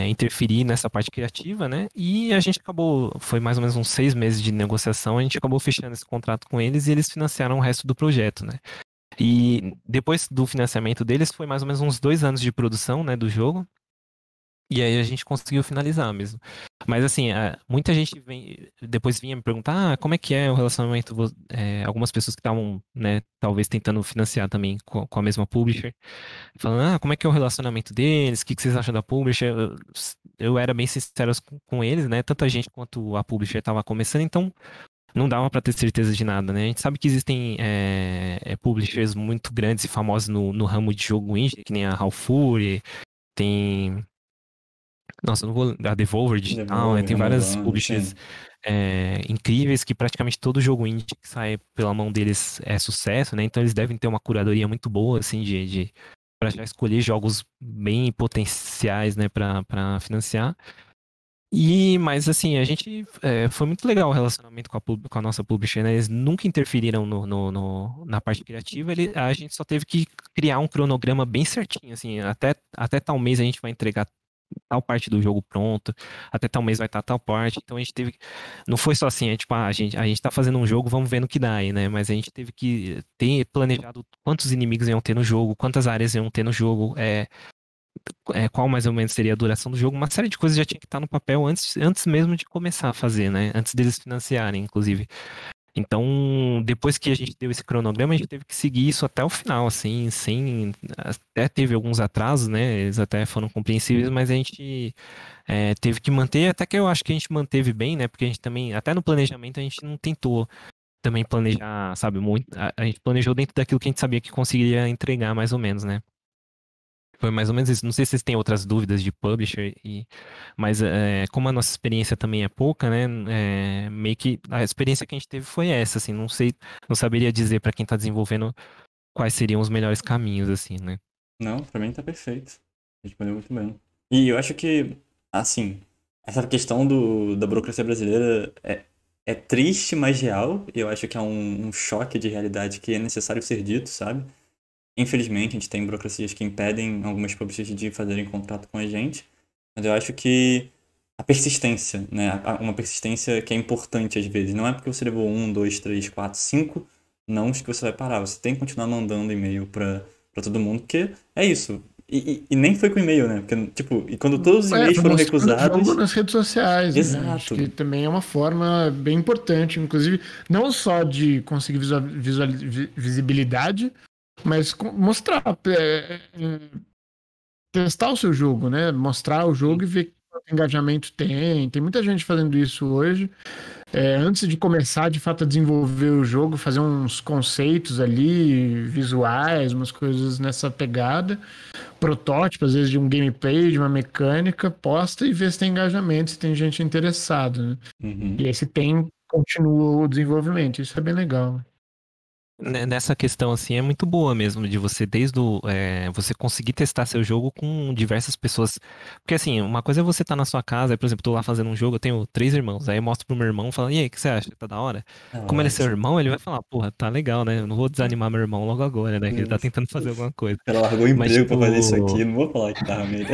interferir nessa parte criativa, né? E a gente acabou, foi mais ou menos uns 6 meses de negociação, a gente acabou fechando esse contrato com eles e eles financiaram o resto do projeto, né? E depois do financiamento deles, foi mais ou menos uns 2 anos de produção, né, do jogo. E aí a gente conseguiu finalizar mesmo. Mas assim, muita gente depois vinha me perguntar, como é que é o relacionamento, algumas pessoas que estavam, né, talvez tentando financiar também com a mesma publisher, falando, como é que é o relacionamento deles, o que vocês acham da publisher? Eu era bem sincero com eles, né, tanta gente quanto a publisher estava começando, então não dava para ter certeza de nada, né? A gente sabe que existem publishers muito grandes e famosos no ramo de jogo indie, que nem a Halfuri, tem nossa, eu não vou. A Devolver Digital, né? Devolve, Tem várias renovando, publishers sim. incríveis que praticamente todo jogo indie que sai pela mão deles é sucesso, né? Então eles devem ter uma curadoria muito boa, assim, para já escolher jogos bem potenciais, né, para financiar. Mas assim, a gente foi muito legal o relacionamento com a nossa publisher, né? Eles nunca interferiram na parte criativa, a gente só teve que criar um cronograma bem certinho, assim, até tal mês a gente vai entregar tal parte do jogo pronto, até tal mês vai estar tal parte. Então a gente teve. Não foi só assim, tipo, a gente tá fazendo um jogo, vamos ver no que dá aí, né? Mas a gente teve que ter planejado quantos inimigos iam ter no jogo, quantas áreas iam ter no jogo, qual mais ou menos seria a duração do jogo. Uma série de coisas já tinha que estar no papel antes mesmo de começar a fazer, né? Antes deles financiarem, inclusive. Então, depois que a gente deu esse cronograma, a gente teve que seguir isso até o final, assim, sem. Até teve alguns atrasos, né? Eles até foram compreensíveis, mas a gente teve que manter, até que eu acho que a gente manteve bem, né? Porque a gente também, até no planejamento, a gente não tentou também planejar, sabe, muito. A gente planejou dentro daquilo que a gente sabia que conseguiria entregar, mais ou menos, né? Foi mais ou menos isso. Não sei se vocês têm outras dúvidas de publisher, mas como a nossa experiência também é pouca, né? Meio que a experiência que a gente teve foi essa, assim. Não sei, não saberia dizer para quem está desenvolvendo quais seriam os melhores caminhos, assim, né? Não, pra mim tá perfeito. Respondeu muito bem. E eu acho que, assim, essa questão da burocracia brasileira é triste, mas real. E eu acho que é um choque de realidade que é necessário ser dito, sabe? Infelizmente, a gente tem burocracias que impedem algumas publishers de fazerem contrato com a gente. Mas eu acho que a persistência, né? Uma persistência que é importante às vezes. Não é porque você levou 1, 2, 3, 4, 5 nãos que você vai parar. Você tem que continuar mandando e-mail para pra todo mundo, porque é isso. E nem foi com e-mail, né? Porque, tipo, e quando todos os e-mails Foi foram mostrando o recusados. jogo nas redes sociais, né? Acho Exato. que também é uma forma bem importante, inclusive, não só de conseguir visibilidade, mas mostrar, testar o seu jogo, né? Mostrar o jogo e ver quanto engajamento tem. Tem muita gente fazendo isso hoje. Antes de começar, de fato, a desenvolver o jogo, fazer uns conceitos ali, visuais, umas coisas nessa pegada, protótipo, às vezes, de um gameplay, de uma mecânica, posta e vê se tem engajamento, se tem gente interessada, né? Uhum. E aí, se tem, continua o desenvolvimento. Isso é bem legal. Nessa questão, assim, é muito boa mesmo, de você, você conseguir testar seu jogo com diversas pessoas. Porque, assim, uma coisa é você estar na sua casa, aí, por exemplo, tô lá fazendo um jogo, eu tenho 3 irmãos, aí eu mostro pro meu irmão, falando, e aí, o que você acha? Tá da hora? É Como ele é seu ótimo. irmão, ele vai falar, porra, tá legal, né? Eu não vou desanimar meu irmão logo agora, né? Que ele tá tentando fazer alguma coisa. Ela largou o Mas, emprego pra fazer isso tipo, aqui, não vou falar que tava meio.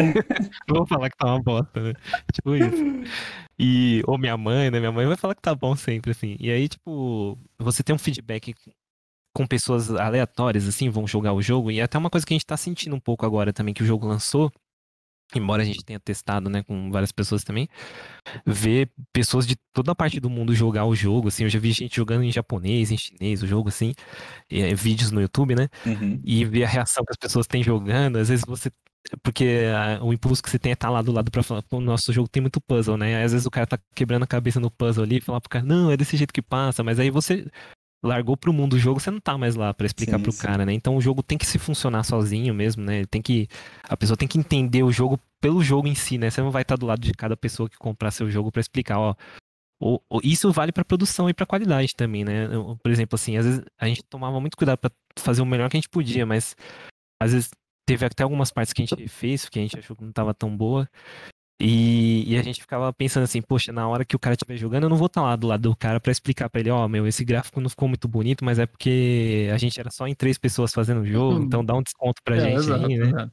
não vou falar que tá uma bosta, né? Tipo isso. Ou minha mãe, né? Minha mãe vai falar que tá bom sempre, assim. E aí, tipo, você tem um feedback com pessoas aleatórias, assim, vão jogar o jogo. E é até uma coisa que a gente tá sentindo um pouco agora também, que o jogo lançou, embora a gente tenha testado, né, com várias pessoas também, ver pessoas de toda a parte do mundo jogar o jogo, assim, eu já vi gente jogando em japonês, em chinês, o jogo, assim, vídeos no YouTube, né, Uhum. e ver a reação que as pessoas têm jogando, às vezes você... Porque o impulso que você tem é estar lá do lado pra falar, pô, nosso jogo tem muito puzzle, né? Aí, às vezes o cara tá quebrando a cabeça no puzzle ali e falar pro cara, não, é desse jeito que passa, mas aí você largou pro mundo o jogo, você não tá mais lá pra explicar Sim, pro sim. cara, né? Então o jogo tem que se funcionar sozinho mesmo, né? A pessoa tem que entender o jogo pelo jogo em si, né? Você não vai estar do lado de cada pessoa que comprar seu jogo pra explicar, ó. Isso vale pra produção e pra qualidade também, né? Por exemplo, assim, às vezes a gente tomava muito cuidado pra fazer o melhor que a gente podia, mas às vezes teve até algumas partes que a gente fez que a gente achou que não tava tão boa. E a gente ficava pensando assim, poxa, na hora que o cara estiver jogando, eu não vou estar lá do lado do cara pra explicar pra ele, ó, meu, esse gráfico não ficou muito bonito, mas é porque a gente era só em 3 pessoas fazendo o jogo, então dá um desconto pra gente aí, Exato, né? exato.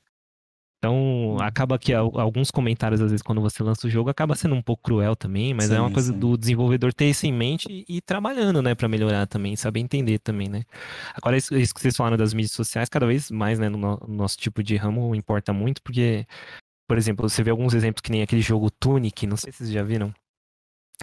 Então, acaba que alguns comentários, às vezes, quando você lança o jogo, acaba sendo um pouco cruel também, mas é uma Sim, coisa sim. do desenvolvedor ter isso em mente e ir trabalhando, né, pra melhorar também, saber entender também, né? Agora, isso que vocês falaram das mídias sociais, cada vez mais, né, no nosso tipo de ramo, importa muito, porque por exemplo, você vê alguns exemplos que nem aquele jogo Tunic, não sei se vocês já viram,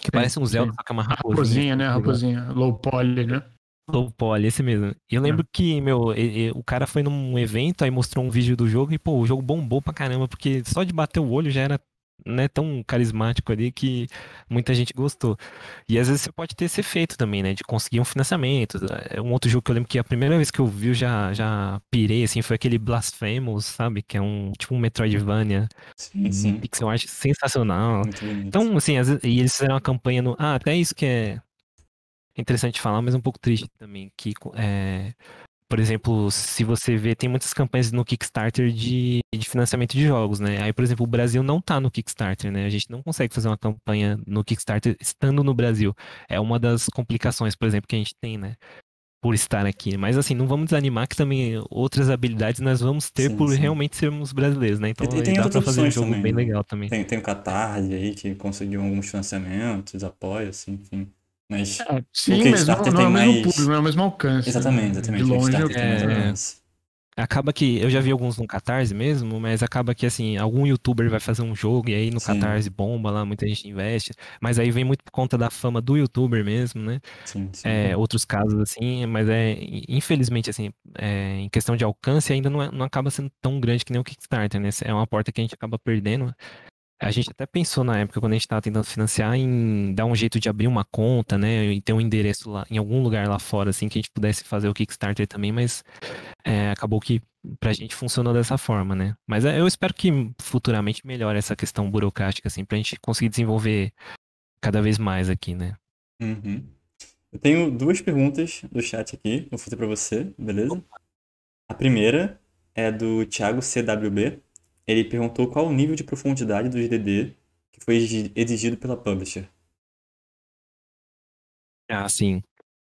que Sim, parece um Zelda, sim. só que é uma A raposinha raposinha, assim, né? A que você joga. raposinha. Low poly, né? Low poly, esse mesmo. E eu É. lembro que, meu, o cara foi num evento, aí mostrou um vídeo do jogo e, pô, o jogo bombou pra caramba, porque só de bater o olho já era, né, tão carismático ali que muita gente gostou. E às vezes você pode ter esse efeito também, né, de conseguir um financiamento. É um outro jogo que eu lembro que a primeira vez que eu vi, eu já pirei, assim, foi aquele Blasphemous, sabe? Que é tipo um Metroidvania Sim, sim. pixel art sensacional. Muito bonito. Então, assim, e eles fizeram uma campanha no. Ah, até isso que é interessante falar, mas é um pouco triste também. Por exemplo, se você vê, tem muitas campanhas no Kickstarter de financiamento de jogos, né? Aí, por exemplo, o Brasil não tá no Kickstarter, né? A gente não consegue fazer uma campanha no Kickstarter estando no Brasil. É uma das complicações, por exemplo, que a gente tem, né? Por estar aqui. Mas assim, não vamos desanimar que também outras habilidades nós vamos ter Sim, por sim. realmente sermos brasileiros, né? E Então tem dá outras pra fazer um opções jogo também, bem né? legal também. Tem o Catarse aí, que conseguiu alguns financiamentos, apoia, assim, enfim. Mas o Sim, mas não, Kickstarter não é tem o mesmo público, mais. não é o mesmo alcance, Exatamente, né? De exatamente. O longe, Kickstarter tem mais alcance. Acaba que eu já vi alguns no Catarse mesmo, mas acaba que assim, algum youtuber vai fazer um jogo e aí no Sim, Catarse bomba lá, muita gente investe, mas aí vem muito por conta da fama do youtuber mesmo, né? sim, sim. Outros casos assim, mas infelizmente assim, em questão de alcance ainda não acaba sendo tão grande que nem o Kickstarter, né? É uma porta que a gente acaba perdendo. A gente até pensou na época, quando a gente estava tentando financiar, em dar um jeito de abrir uma conta, né? E ter um endereço lá, em algum lugar lá fora, assim, que a gente pudesse fazer o Kickstarter também, mas acabou que pra gente funcionou dessa forma, né? Mas eu espero que futuramente melhore essa questão burocrática, assim, pra gente conseguir desenvolver cada vez mais aqui, né? Uhum. Eu tenho duas perguntas do chat aqui, vou fazer pra você, beleza? A primeira é do Thiago CWB. Ele perguntou qual o nível de profundidade do GDD que foi exigido pela publisher. Assim,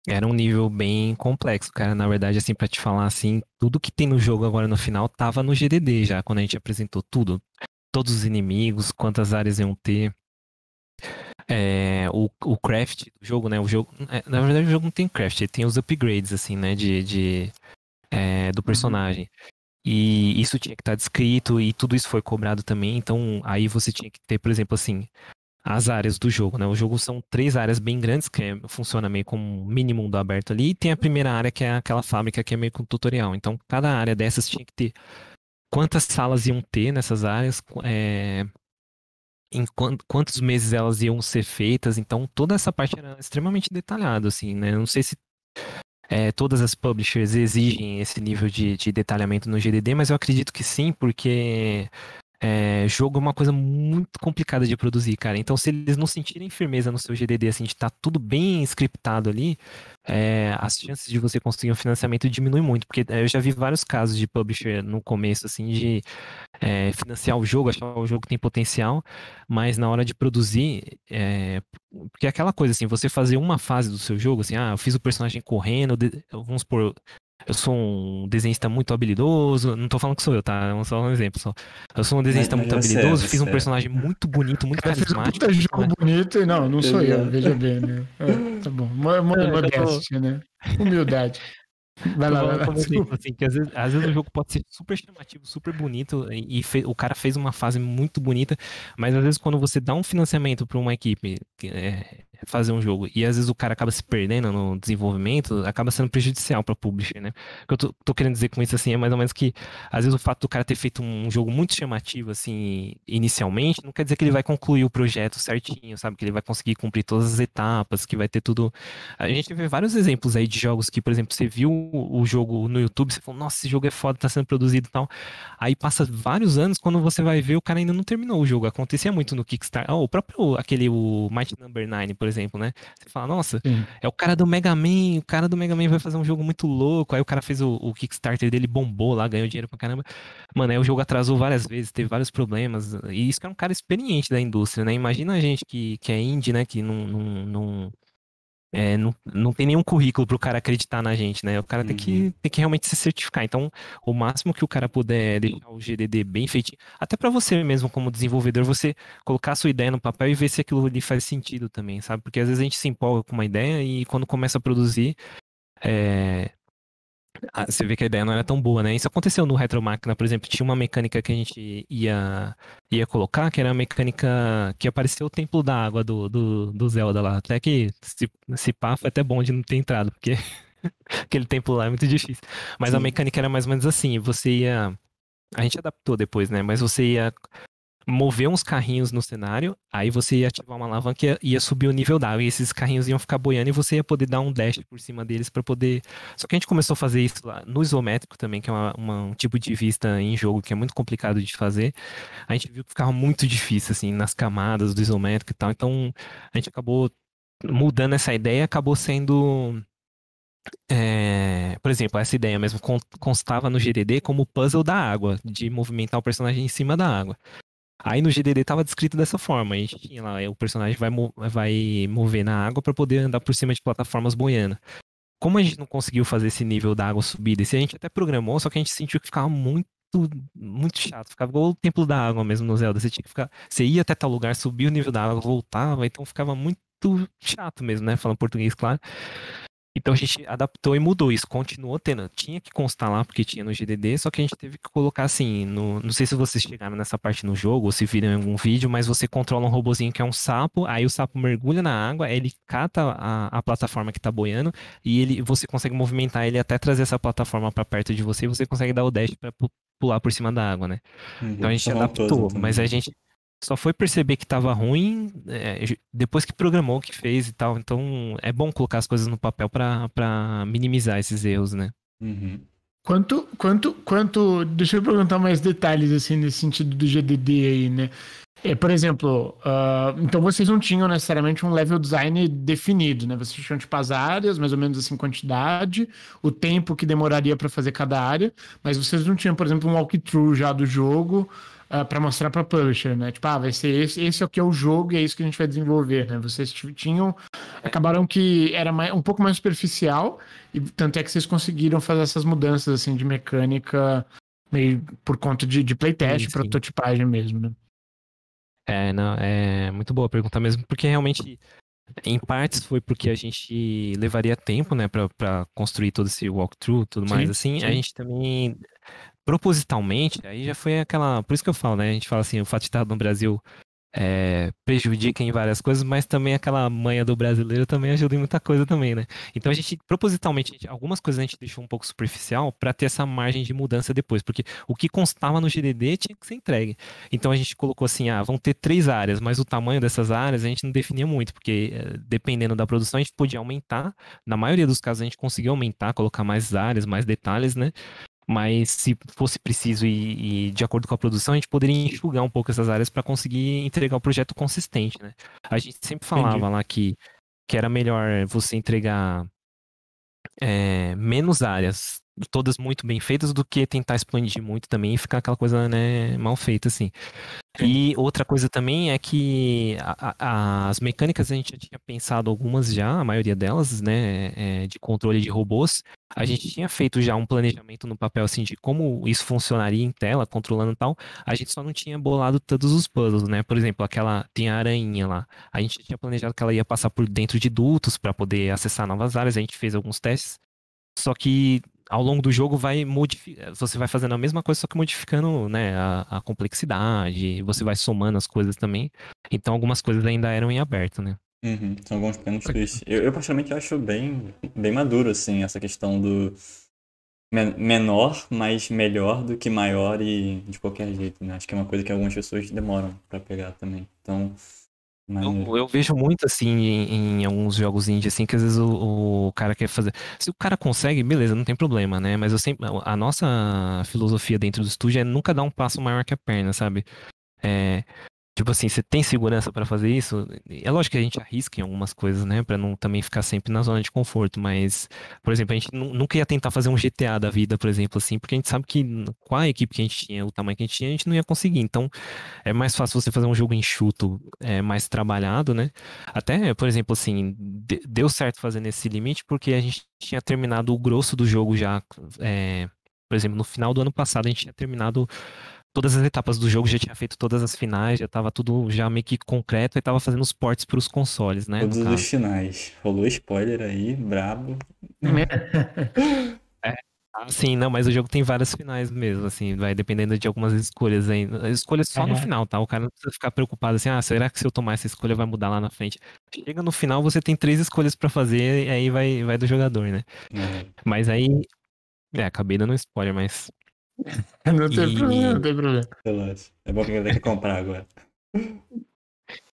era um nível bem complexo, cara. Na verdade, assim, pra te falar assim, tudo que tem no jogo agora no final tava no GDD já, quando a gente apresentou tudo. Todos os inimigos, quantas áreas iam ter. O craft do jogo, né? Na verdade, o jogo não tem craft, ele tem os upgrades, assim, né? Do Uhum. personagem. E isso tinha que estar descrito e tudo isso foi cobrado também. Então, aí você tinha que ter, por exemplo, assim, as áreas do jogo, né? O jogo são 3 áreas bem grandes, funciona meio como um mini mundo aberto ali. E tem a primeira área, que é aquela fábrica que é meio com tutorial. Então, cada área dessas tinha que ter quantas salas iam ter nessas áreas, em quantos meses elas iam ser feitas. Então, toda essa parte era extremamente detalhada, assim, né? Eu não sei se todas as publishers exigem esse nível de detalhamento no GDD, mas eu acredito que sim, porque jogo é uma coisa muito complicada de produzir, cara. Então, se eles não sentirem firmeza no seu GDD, assim, de estar tudo bem scriptado ali, as chances de você conseguir um financiamento diminuem muito. Porque eu já vi vários casos de publisher no começo, assim, de financiar o jogo, achar o jogo que tem potencial, mas na hora de produzir, porque é aquela coisa assim, você fazer uma fase do seu jogo, assim, eu fiz o personagem correndo, vamos supor, eu sou um desenhista muito habilidoso, não tô falando que sou eu, tá? É só um exemplo só. Eu sou um desenhista Mas muito habilidoso, fiz um personagem muito bonito, muito Cara, fez um carismático. puta jogo bonito e não sou eu, Exato. veja bem, né? Tá bom. É, Modéstia, né? Humildade. Vai Tô lá, vai falando lá. como exemplo, Desculpa. assim, que às vezes o jogo pode ser super chamativo, super bonito, e o cara fez uma fase muito bonita, mas às vezes quando você dá um financiamento para uma equipe fazer um jogo, e às vezes o cara acaba se perdendo no desenvolvimento, acaba sendo prejudicial para publisher, né? O que eu tô querendo dizer com isso, assim, é mais ou menos que, às vezes o fato do cara ter feito um jogo muito chamativo, assim, inicialmente, não quer dizer que ele vai concluir o projeto certinho, sabe? Que ele vai conseguir cumprir todas as etapas, que vai ter tudo. A gente vê vários exemplos aí de jogos que, por exemplo, você viu o jogo no YouTube, você falou, nossa, esse jogo é foda, tá sendo produzido e tal. Aí passa vários anos, quando você vai ver, o cara ainda não terminou o jogo. Acontecia muito no Kickstarter. O próprio, o Might Number 9, por exemplo, né? Você fala, nossa, Sim. é o cara do Mega Man vai fazer um jogo muito louco. Aí o cara fez o Kickstarter dele, bombou lá, ganhou dinheiro pra caramba. Mano, aí o jogo atrasou várias vezes, teve vários problemas. E isso que é um cara experiente da indústria, né? Imagina a gente que é indie, né? Que não tem nenhum currículo pro cara acreditar na gente, né? O cara Uhum. tem que realmente se certificar. Então, o máximo que o cara puder deixar o GDD bem feitinho, até pra você mesmo como desenvolvedor, você colocar a sua ideia no papel e ver se aquilo ali faz sentido também, sabe? Porque às vezes a gente se empolga com uma ideia e quando começa a produzir, é, você vê que a ideia não era tão boa, né? Isso aconteceu no Retromáquina, por exemplo, tinha uma mecânica que a gente ia colocar, que era a mecânica que apareceu o Templo da Água do Zelda lá. Até que se pá, foi até bom de não ter entrado, porque aquele templo lá é muito difícil. Mas a Sim. mecânica era mais ou menos assim, você ia. A gente adaptou depois, né? Mas você ia mover uns carrinhos no cenário, aí você ia ativar uma alavanca e ia subir o nível da água, e esses carrinhos iam ficar boiando e você ia poder dar um dash por cima deles para poder. Só que a gente começou a fazer isso lá no isométrico também, que é um tipo de vista em jogo que é muito complicado de fazer. A gente viu que ficava muito difícil, assim, nas camadas do isométrico e tal. Então a gente acabou mudando essa ideia, e acabou sendo. Por exemplo, essa ideia mesmo constava no GDD como puzzle da água, de movimentar o personagem em cima da água. Aí no GDD tava descrito dessa forma. A gente tinha lá, o personagem vai mover na água para poder andar por cima de plataformas boiando. Como a gente não conseguiu fazer esse nível da água subir, desse, a gente até programou, só que a gente sentiu que ficava muito chato. Ficava igual o templo da água mesmo no Zelda. Você tinha que ficar, você ia até tal lugar, subia o nível da água, voltava, então ficava muito chato mesmo, né? Falando português, claro. Então a gente adaptou e mudou isso, continuou tendo. Tinha que constar lá porque tinha no GDD, só que a gente teve que colocar assim, não sei se vocês chegaram nessa parte no jogo ou se viram em algum vídeo, mas você controla um robozinho que é um sapo, aí o sapo mergulha na água, aí ele cata a plataforma que tá boiando e você consegue movimentar ele até trazer essa plataforma para perto de você e você consegue dar o dash para pular por cima da água, né? Então a Uhum. gente Formar um puzzle adaptou, mas a também. gente só foi perceber que tava ruim depois que programou, que fez e tal. Então é bom colocar as coisas no papel pra minimizar esses erros, né? Uhum. Deixa eu perguntar mais detalhes, assim, nesse sentido do GDD aí, né? Por exemplo, então vocês não tinham necessariamente um level design definido, né? Vocês tinham, tipo, as áreas, mais ou menos assim, quantidade, o tempo que demoraria para fazer cada área, mas vocês não tinham, por exemplo, um walkthrough já do jogo para mostrar para publisher, né? Tipo, vai ser esse aqui é o jogo e é isso que a gente vai desenvolver, né? Vocês tinham, acabaram que era um pouco mais superficial e tanto é que vocês conseguiram fazer essas mudanças, assim, de mecânica meio por conta de Sim, playtest, sim. prototipagem mesmo, né? Não, é muito boa a pergunta mesmo, porque realmente, em partes, foi porque a gente levaria tempo, né, pra construir todo esse walkthrough e tudo mais Sim, assim. A sim. gente também propositalmente, aí já foi aquela. Por isso que eu falo, né? A gente fala assim, o fato de estar no Brasil prejudica em várias coisas, mas também aquela manha do brasileiro também ajuda em muita coisa também, né? Então a gente, propositalmente, algumas coisas a gente deixou um pouco superficial para ter essa margem de mudança depois, porque o que constava no GDD tinha que ser entregue. Então a gente colocou assim, vão ter 3 áreas, mas o tamanho dessas áreas a gente não definia muito, porque dependendo da produção a gente podia aumentar, na maioria dos casos a gente conseguiu aumentar, colocar mais áreas, mais detalhes, né? Mas se fosse preciso e de acordo com a produção, a gente poderia enxugar um pouco essas áreas para conseguir entregar o projeto consistente, né? A gente sempre falava Entendi. lá que era melhor você entregar menos áreas, todas muito bem feitas, do que tentar expandir muito também e ficar aquela coisa, né, mal feita, assim. Sim. E outra coisa também é que as mecânicas a gente já tinha pensado algumas já, a maioria delas, né, de controle de robôs. A gente tinha feito já um planejamento no papel, assim, de como isso funcionaria em tela, controlando e tal. A gente só não tinha bolado todos os puzzles, né? Por exemplo, tem a aranha lá. A gente tinha planejado que ela ia passar por dentro de dutos para poder acessar novas áreas. A gente fez alguns testes. Só que ao longo do jogo você vai fazendo a mesma coisa, só que modificando, né, a complexidade, você vai somando as coisas também. Então algumas coisas ainda eram em aberto, né? Uhum, são alguns pequenos twists. Eu particularmente acho bem maduro, assim, essa questão do menor, mas melhor do que maior e de qualquer jeito, né? Acho que é uma coisa que algumas pessoas demoram pra pegar também. Então, maneiro. Eu vejo muito assim em alguns jogos indie, assim, que às vezes o cara quer fazer. Se o cara consegue, beleza, não tem problema, né? Mas a nossa filosofia dentro do estúdio é nunca dar um passo maior que a perna, sabe? É, Tipo assim, você tem segurança pra fazer isso? É lógico que a gente arrisca em algumas coisas, né? Pra não também ficar sempre na zona de conforto. Mas, por exemplo, a gente nunca ia tentar fazer um GTA da vida, por exemplo, assim, porque a gente sabe que com a equipe que a gente tinha, o tamanho que a gente tinha, a gente não ia conseguir. Então, é mais fácil você fazer um jogo enxuto, mais trabalhado, né? Até, por exemplo, assim, deu certo fazer nesse limite porque a gente tinha terminado o grosso do jogo já. Por exemplo, no final do ano passado, a gente tinha terminado todas as etapas do jogo, já tinha feito todas as finais, já tava tudo já meio que concreto e tava fazendo os ports para os consoles, né, no Todos os caso. finais. Rolou spoiler aí, brabo. É. Sim, não, mas o jogo tem várias finais mesmo, assim, vai dependendo de algumas escolhas aí. Escolhas só no Aham. final, tá? O cara não precisa ficar preocupado assim, será que se eu tomar essa escolha vai mudar lá na frente? Chega no final, você tem 3 escolhas pra fazer e aí vai do jogador, né? Maneiro. Mas aí, acabei dando um spoiler, mas... Não tem problema, E não tem problema. Relaxa. É bom que a galera quer comprar agora.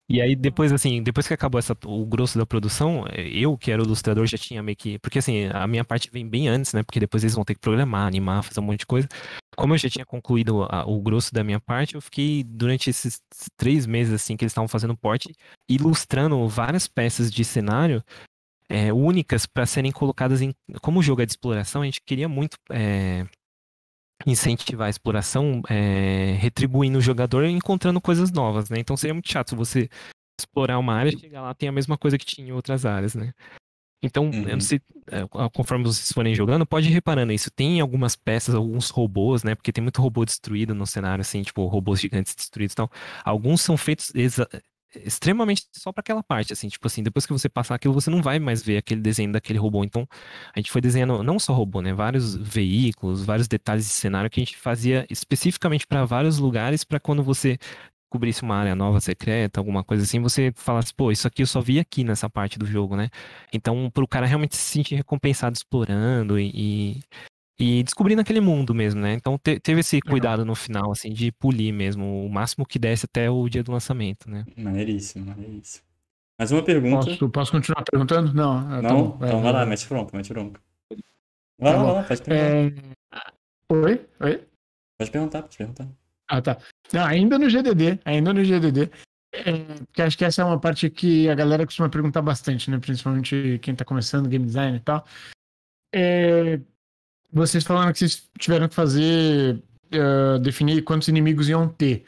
E aí, depois, assim, depois que acabou o grosso da produção, eu, que era o ilustrador, já tinha meio que. Porque, assim, a minha parte vem bem antes, né? Porque depois eles vão ter que programar, animar, fazer um monte de coisa. Como eu já tinha concluído o grosso da minha parte, eu fiquei, durante esses 3 meses, assim, que eles estavam fazendo o porte, ilustrando várias peças de cenário únicas para serem colocadas em. Como o jogo é de exploração, a gente queria muito. Incentivar a exploração, retribuindo o jogador e encontrando coisas novas, né? Então seria muito chato você explorar uma área e chegar lá tem a mesma coisa que tinha em outras áreas, né? Então, eu não Uhum. sei, conforme vocês forem jogando, pode ir reparando isso. Tem algumas peças, alguns robôs, né? Porque tem muito robô destruído no cenário, assim, tipo, robôs gigantes destruídos e tal. Alguns são feitos extremamente só para aquela parte, assim, tipo assim, depois que você passar aquilo, você não vai mais ver aquele desenho daquele robô. Então, a gente foi desenhando não só robô, né? Vários veículos, vários detalhes de cenário que a gente fazia especificamente para vários lugares, para quando você cobrisse uma área nova secreta, alguma coisa assim, você falasse, pô, isso aqui eu só vi aqui nessa parte do jogo, né? Então, pro cara realmente se sentir recompensado explorando e descobrindo aquele mundo mesmo, né? Então, teve esse Legal. cuidado no final, assim, de polir mesmo o máximo que desse até o dia do lançamento, né? Maneiríssimo, maneiríssimo. Mais uma pergunta. Posso continuar perguntando? Não, tá bom. Não? Então vai lá, mete bronca, mete bronca. Tá bom. Pode perguntar. É, Oi? Oi? Pode perguntar, pode perguntar. Ah, tá. Não, ainda no GDD, ainda no GDD. Porque acho que essa é uma parte que a galera costuma perguntar bastante, né? Principalmente quem tá começando game design e tal. Vocês falaram que vocês tiveram que fazer, definir quantos inimigos iam ter.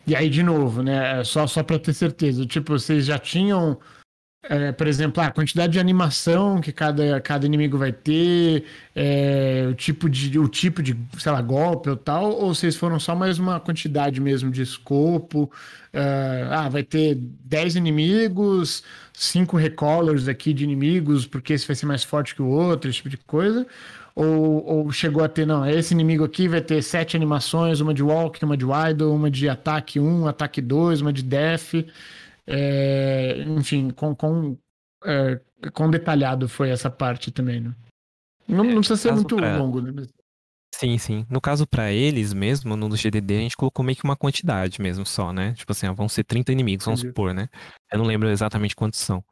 E aí, de novo, né? Só para ter certeza. Tipo, vocês já tinham, por exemplo, a quantidade de animação que cada inimigo vai ter, o tipo de, sei lá, golpe ou tal, ou vocês foram só mais uma quantidade mesmo de escopo? Vai ter 10 inimigos, 5 recallers aqui de inimigos, porque esse vai ser mais forte que o outro, esse tipo de coisa? Ou chegou a ter, não, esse inimigo aqui vai ter 7 animações, uma de walk, uma de idle, uma de ataque 1, ataque 2, uma de def. Enfim, quão detalhado foi essa parte também, né? Não precisa ser muito longo, né? Sim. No caso, pra eles mesmo, no GDD, a gente colocou meio que uma quantidade mesmo só, né? Tipo assim, vão ser 30 inimigos, vamos supor, né? Eu não lembro exatamente quantos são.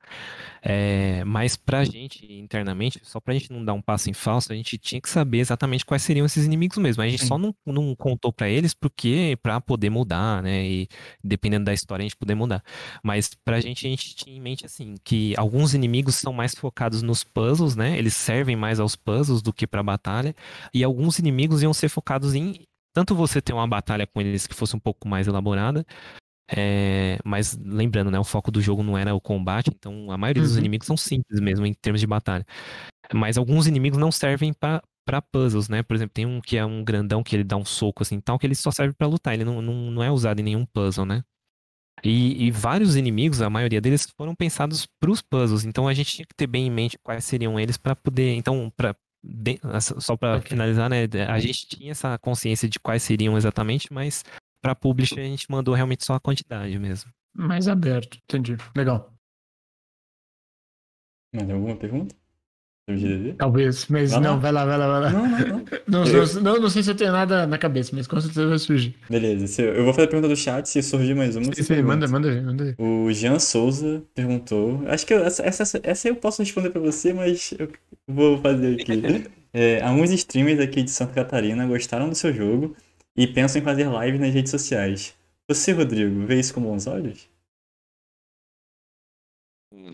Mas pra gente, internamente, só pra gente não dar um passo em falso, a gente tinha que saber exatamente quais seriam esses inimigos mesmo. A gente só não contou pra eles porque pra poder mudar, né? E dependendo da história, a gente poder mudar. Mas pra gente, a gente tinha em mente, assim, que alguns inimigos são mais focados nos puzzles, né? Eles servem mais aos puzzles do que pra batalha. E alguns inimigos iam ser focados em tanto você ter uma batalha com eles que fosse um pouco mais elaborada, mas lembrando, né, o foco do jogo não era o combate, então a maioria dos inimigos são simples mesmo em termos de batalha. Mas alguns inimigos não servem para puzzles, né? Por exemplo, tem um que é um grandão que ele dá um soco assim, tal, que ele só serve para lutar, ele não é usado em nenhum puzzle, né? E vários inimigos, a maioria deles foram pensados para os puzzles, então a gente tinha que ter bem em mente quais seriam eles para poder, então, só para finalizar, né? A gente tinha essa consciência de quais seriam exatamente, mas para publisher a gente mandou realmente só a quantidade mesmo. Mais aberto, entendi. Legal. Mais alguma pergunta? Sobre GDD? Talvez, mas vai lá. Não sei se eu tenho nada na cabeça, mas com certeza vai surgir. Beleza, eu vou fazer a pergunta do chat, se surgir mais uma, você pergunta. Manda aí. O Jean Souza perguntou, acho que essa eu posso responder pra você, mas eu vou fazer aqui. Alguns streamers aqui de Santa Catarina gostaram do seu jogo e pensam em fazer live nas redes sociais. Você, Rodrigo, vê isso com bons olhos?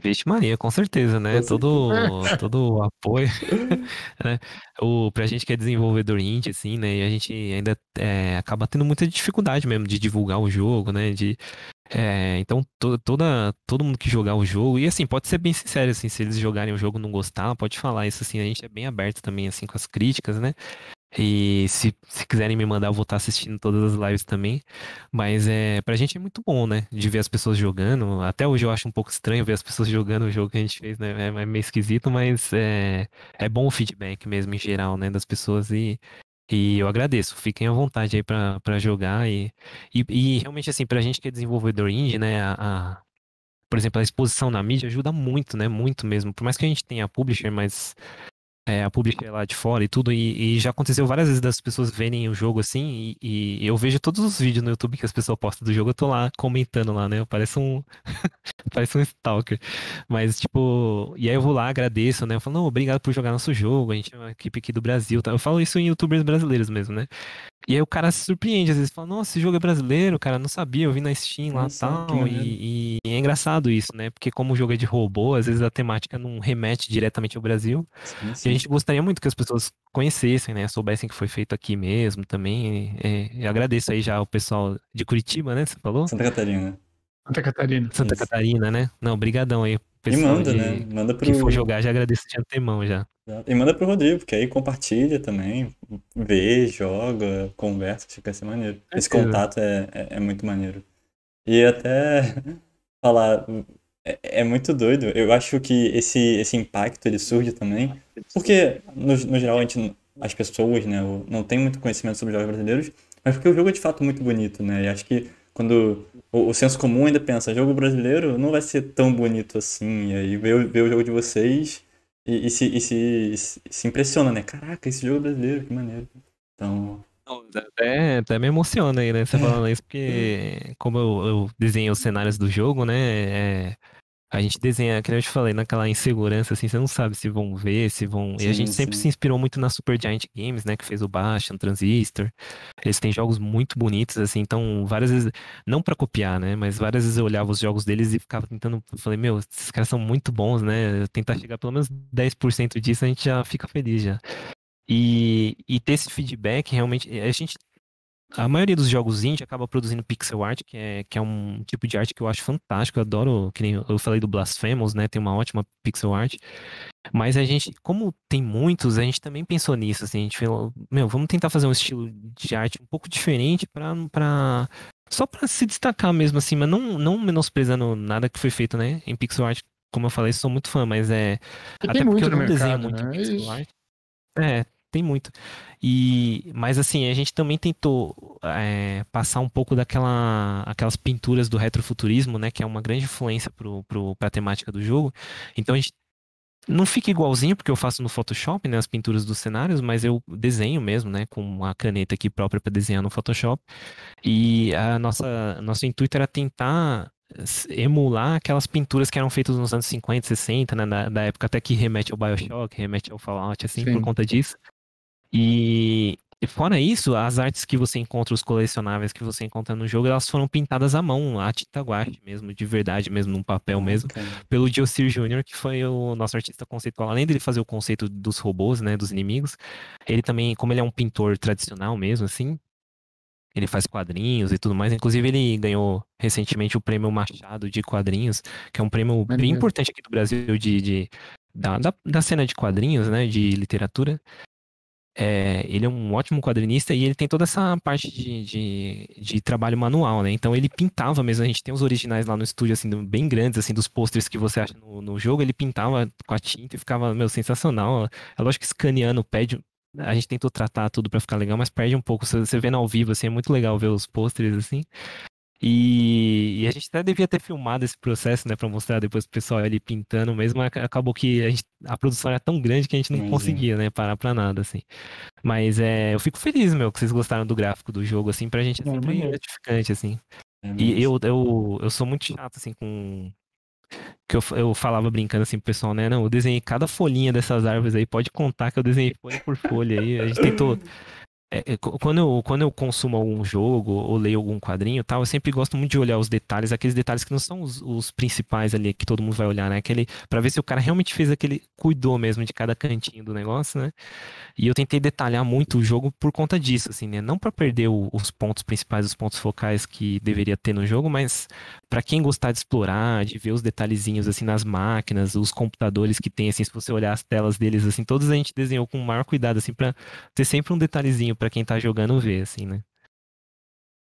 Vixe Maria, com certeza, né? Todo o apoio, né? Pra gente que é desenvolvedor indie, assim, né? E a gente ainda acaba tendo muita dificuldade mesmo de divulgar o jogo, né? Então, todo mundo que jogar o jogo, e assim, pode ser bem sincero, assim, se eles jogarem o jogo e não gostar, pode falar isso, assim, a gente é bem aberto também, assim, com as críticas, né? E se quiserem me mandar, eu vou estar assistindo todas as lives também. Mas pra gente é muito bom, né? De ver as pessoas jogando. Até hoje eu acho um pouco estranho ver as pessoas jogando o jogo que a gente fez, né? É meio esquisito, mas é bom o feedback mesmo, em geral, né? Das pessoas e eu agradeço. Fiquem à vontade aí pra jogar. E realmente, assim, pra gente que é desenvolvedor indie, né? Por exemplo, a exposição na mídia ajuda muito, né? Muito mesmo. Por mais que a gente tenha publisher, mas a publisher lá de fora e tudo, e já aconteceu várias vezes das pessoas verem o jogo assim, e eu vejo todos os vídeos no YouTube que as pessoas postam do jogo, eu tô lá comentando lá, né? Parece um stalker. Mas, tipo, e aí eu vou lá, agradeço, né? Eu falo, não, obrigado por jogar nosso jogo, a gente é uma equipe aqui do Brasil, tá? Eu falo isso em YouTubers brasileiros mesmo, né? E aí o cara se surpreende, às vezes fala, nossa, esse jogo é brasileiro, cara, não sabia, eu vi na Steam lá e tal. E é engraçado isso, né? Porque como o jogo é de robô, às vezes a temática não remete diretamente ao Brasil. Sim. E a gente gostaria muito que as pessoas conhecessem, né? Soubessem que foi feito aqui mesmo também. Eu agradeço aí já ao pessoal de Curitiba, né? Você falou? Santa Catarina. Santa Catarina, né? Não, brigadão aí. E manda, né? Manda que for jogar, já agradeço de antemão já. E manda pro Rodrigo, porque aí compartilha também, vê, joga, conversa, acho que vai ser maneiro. Esse contato é muito maneiro. E até falar, é muito doido. Eu acho que esse impacto ele surge também, porque no geral as pessoas, né, não tem muito conhecimento sobre jogos brasileiros, mas porque o jogo é de fato muito bonito, né? E acho que quando o senso comum ainda pensa, jogo brasileiro não vai ser tão bonito assim, e aí vê o jogo de vocês e se impressiona, né? Caraca, esse jogo é brasileiro, que maneiro. Então... Até me emociona aí, né? Você falando isso, porque como eu desenhei os cenários do jogo, né? A gente desenha, como eu te falei, naquela insegurança, assim, você não sabe se vão ver, se vão... E a gente sempre se inspirou muito na Supergiant Games, né, que fez o Bastion, Transistor. Eles têm jogos muito bonitos, assim, então várias vezes, não pra copiar, né, mas várias vezes eu olhava os jogos deles e ficava tentando, falei, meu, esses caras são muito bons, né, tentar chegar pelo menos 10% disso, a gente já fica feliz já. E ter esse feedback, realmente, a maioria dos jogos indie acaba produzindo pixel art, que é um tipo de arte que eu acho fantástico. Eu adoro, que nem eu falei do Blasphemous, né? Tem uma ótima pixel art. Mas a gente, como tem muitos, a gente também pensou nisso, assim. A gente falou, meu, vamos tentar fazer um estilo de arte um pouco diferente só pra se destacar mesmo, assim. Mas não menosprezando nada que foi feito, né? Em pixel art, como eu falei, sou muito fã, mas Tem até porque muito eu no não desenho mercado, muito né? pixel art. Tem muito. Mas assim, a gente também tentou passar um pouco aquelas pinturas do retrofuturismo, né? Que é uma grande influência pra temática do jogo. Então a gente não fica igualzinho, porque eu faço no Photoshop, né? As pinturas dos cenários, mas eu desenho mesmo, né? Com uma caneta aqui própria para desenhar no Photoshop. E nosso intuito era tentar emular aquelas pinturas que eram feitas nos anos 50, 60, né? Da época até que remete ao BioShock, remete ao Fallout, assim, por Sim. conta disso. E fora isso, as artes que você encontra, os colecionáveis que você encontra no jogo, elas foram pintadas à mão, a tinta guache mesmo, de verdade mesmo, num papel mesmo, Cara. pelo Josir Jr., que foi o nosso artista conceitual. Além dele fazer o conceito dos robôs, né, dos inimigos, ele também, como ele é um pintor tradicional mesmo, assim, ele faz quadrinhos e tudo mais. Inclusive, ele ganhou recentemente o prêmio Machado de Quadrinhos, que é um prêmio bem Maneiro. importante aqui do Brasil da cena de quadrinhos, né, de literatura. Ele é um ótimo quadrinista e ele tem toda essa parte de trabalho manual, né? Então ele pintava mesmo, a gente tem os originais lá no estúdio, assim, bem grandes, assim, dos pôsteres que você acha no jogo, ele pintava com a tinta e ficava, meu, sensacional. É lógico que escaneando perde, a gente tentou tratar tudo pra ficar legal, mas perde um pouco. Você vendo ao vivo, assim, é muito legal ver os pôsteres, assim. E a gente até devia ter filmado esse processo, né, pra mostrar depois pro pessoal ali pintando mesmo, mas acabou que a produção era tão grande que a gente não Imagina. conseguia, né, parar pra nada, assim. Mas eu fico feliz, meu, que vocês gostaram do gráfico do jogo, assim, pra gente é sempre Maneiro. gratificante, assim. E Realmente. eu sou muito chato, assim, com... Que eu falava brincando, assim, pro pessoal, né, não, eu desenhei cada folhinha dessas árvores aí, pode contar que eu desenhei folha por folha aí, a gente tentou... Quando eu consumo algum jogo ou leio algum quadrinho e tal, eu sempre gosto muito de olhar os detalhes, aqueles detalhes que não são os principais ali que todo mundo vai olhar, né? Pra ver se o cara realmente fez cuidou mesmo de cada cantinho do negócio, né? E eu tentei detalhar muito o jogo por conta disso, assim, né? Não pra perder os pontos principais, os pontos focais que deveria ter no jogo, mas pra quem gostar de explorar, de ver os detalhezinhos, assim, nas máquinas, os computadores que tem, assim, se você olhar as telas deles, assim, todos a gente desenhou com o maior cuidado, assim, pra ter sempre um detalhezinho pra quem tá jogando ver, assim, né?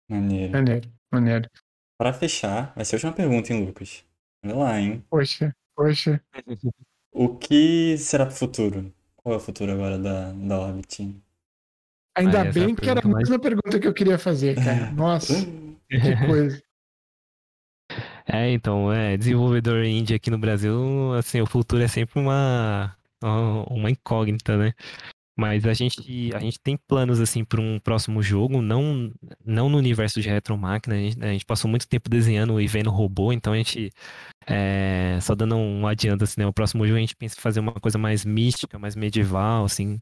Maneiro. Maneiro. Maneiro. Pra fechar, vai ser a última pergunta, hein, Lucas? Olha lá, hein? Poxa, poxa. O que será pro futuro? Qual é o futuro agora da Orbit? Ainda Essa é a bem que era pergunta a mais. mesma pergunta que eu queria fazer, cara. Nossa, que coisa. Então, desenvolvedor indie aqui no Brasil, assim, o futuro é sempre uma incógnita, né? Mas a gente tem planos, assim, para um próximo jogo, não no universo de Retromáquina, a gente passou muito tempo desenhando e vendo robô, então a gente, só dando um adianto, assim, né? O próximo jogo a gente pensa em fazer uma coisa mais mística, mais medieval, assim,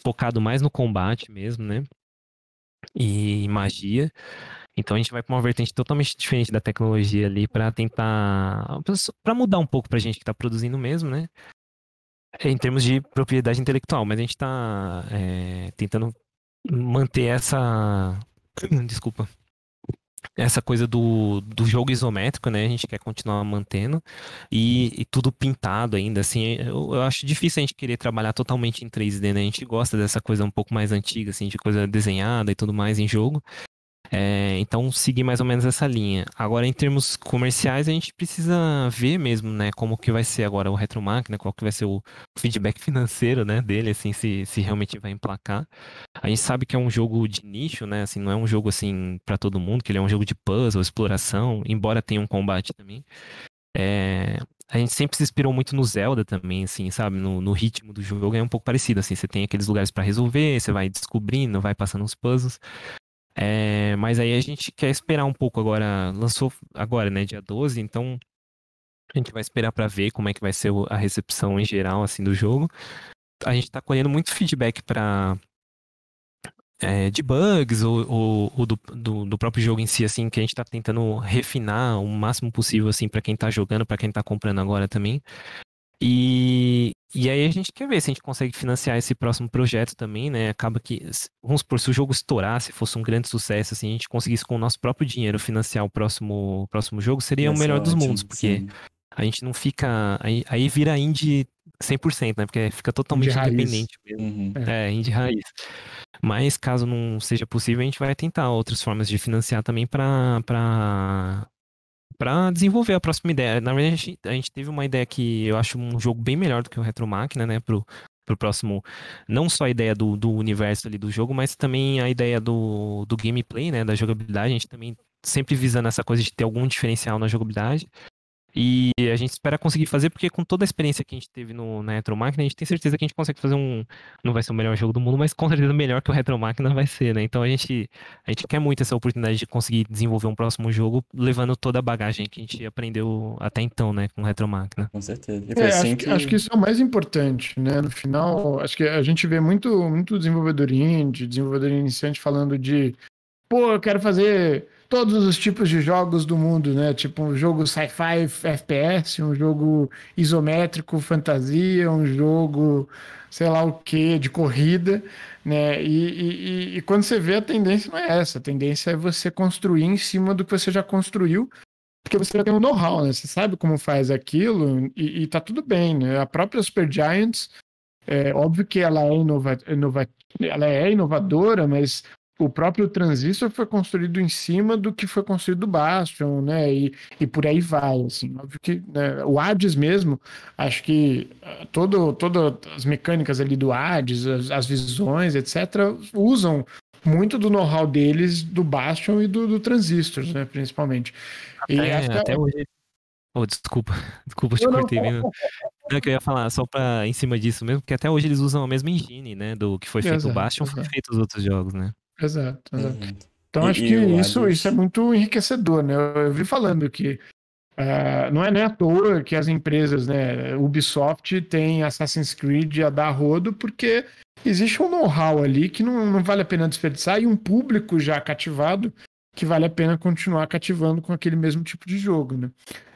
focado mais no combate mesmo, né? E magia. Então a gente vai para uma vertente totalmente diferente da tecnologia ali para tentar para mudar um pouco pra gente que tá produzindo mesmo, né? Em termos de propriedade intelectual, mas a gente tá tentando manter desculpa, essa coisa do jogo isométrico, né? A gente quer continuar mantendo e tudo pintado ainda, assim. Eu acho difícil a gente querer trabalhar totalmente em 3D, né? A gente gosta dessa coisa um pouco mais antiga, assim, de coisa desenhada e tudo mais em jogo. Então, seguir mais ou menos essa linha. Agora, em termos comerciais, a gente precisa ver mesmo, né, como que vai ser agora o Retromáquina, qual que vai ser o feedback financeiro, né, dele, assim, se realmente vai emplacar. A gente sabe que é um jogo de nicho, né, assim, não é um jogo, assim, para todo mundo, que ele é um jogo de puzzle, exploração, embora tenha um combate também. A gente sempre se inspirou muito no Zelda também, assim, sabe? No ritmo do jogo é um pouco parecido, assim. Você tem aqueles lugares para resolver, você vai descobrindo, vai passando os puzzles. Mas aí a gente quer esperar um pouco agora. Lançou agora, né, dia 12, então a gente vai esperar pra ver como é que vai ser a recepção em geral, assim, do jogo. A gente tá colhendo muito feedback de bugs ou do próprio jogo em si, assim, que a gente tá tentando refinar o máximo possível, assim, pra quem tá jogando, pra quem tá comprando agora também. E aí a gente quer ver se a gente consegue financiar esse próximo projeto também, né? Acaba que, vamos supor, se o jogo estourar, se fosse um grande sucesso, assim, a gente conseguisse com o nosso próprio dinheiro financiar o próximo jogo, seria Ia o ser melhor dos mundos, ótimo, porque sim. a gente não fica. Aí vira indie 100%, né? Porque fica De totalmente raiz. independente mesmo. Uhum. Indie raiz. Mas caso não seja possível, a gente vai tentar outras formas de financiar também para desenvolver a próxima ideia. Na verdade, a gente teve uma ideia que eu acho um jogo bem melhor do que o Retro Máquina, né? pro próximo, não só a ideia do universo ali do jogo, mas também a ideia do gameplay, né, da jogabilidade. A gente também sempre visando essa coisa de ter algum diferencial na jogabilidade. E a gente espera conseguir fazer, porque com toda a experiência que a gente teve na Retromáquina, a gente tem certeza que a gente consegue fazer não vai ser o melhor jogo do mundo, mas com certeza melhor que o Retromáquina vai ser, né? Então a gente quer muito essa oportunidade de conseguir desenvolver um próximo jogo, levando toda a bagagem que a gente aprendeu até então, né, com o Retromáquina. Com certeza. E foi assim acho que isso é o mais importante, né? No final, acho que a gente vê muito desenvolvedor indie, desenvolvedor iniciante falando de pô, eu quero fazer todos os tipos de jogos do mundo, né? Tipo um jogo sci-fi FPS, um jogo isométrico, fantasia, um jogo, sei lá o que, de corrida, né? E quando você vê, a tendência não é essa. A tendência é você construir em cima do que você já construiu, porque você já tem um know-how, né? Você sabe como faz aquilo e tá tudo bem, né? A própria Supergiants, é óbvio que ela ela é inovadora, mas o próprio Transistor foi construído em cima do que foi construído o Bastion, né? E por aí vai, assim. Óbvio que, né, o Hades mesmo, acho que todas as mecânicas ali do Hades, as visões, etc., usam muito do know-how deles do Bastion e do Transistor, né? Principalmente. E acho que Até hoje. Oh, desculpa, desculpa, eu te não, não, cortei mesmo. Não, é que eu ia falar só pra, em cima disso mesmo, porque até hoje eles usam a mesma engine, né? Do que foi feito o exato, Bastion, foi exato, feito os outros jogos, né? exato, exato. Exato. Então acho que E o isso é Hades. muito enriquecedor, né? Eu vi falando que não é nem à toa que as empresas, né, Ubisoft tem Assassin's Creed a dar rodo, porque existe um know-how ali que não vale a pena desperdiçar e um público já cativado que vale a pena continuar cativando com aquele mesmo tipo de jogo, né?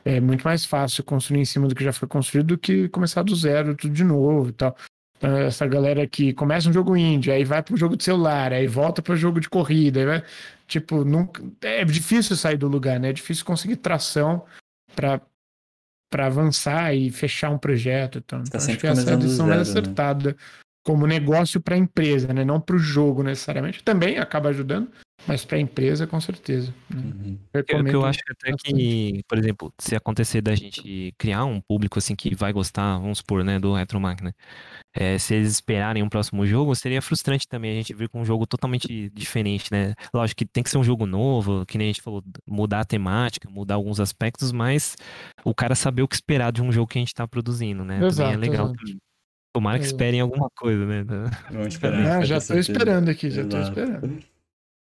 É muito mais fácil construir em cima do que já foi construído do que começar do zero, tudo de novo e tal. Então, essa galera que começa um jogo indie, aí vai para um jogo de celular, aí volta para o jogo de corrida, aí vai, tipo, nunca, é difícil sair do lugar, né? É difícil conseguir tração para avançar e fechar um projeto. Então, Você tá acho sempre que essa é a começando do decisão mais zero, né? acertada como negócio para a empresa, né? Não para o jogo necessariamente. Também acaba ajudando, mas para a empresa, com certeza. Né? Uhum. Que eu Recomendo acho que até bastante. que, por exemplo, se acontecer da gente criar um público assim que vai gostar, vamos supor, né, do Retromáquina, se eles esperarem um próximo jogo, seria frustrante também a gente vir com um jogo totalmente diferente, né? Lógico que tem que ser um jogo novo, que nem a gente falou, mudar a temática, mudar alguns aspectos, mas o cara saber o que esperar de um jogo que a gente tá produzindo, né? Também é Exato, legal. exato. Tomara que Exato. esperem alguma coisa, né? Vamos esperar, Ah, pode já ter estou certeza. esperando aqui, já estou Exato. esperando.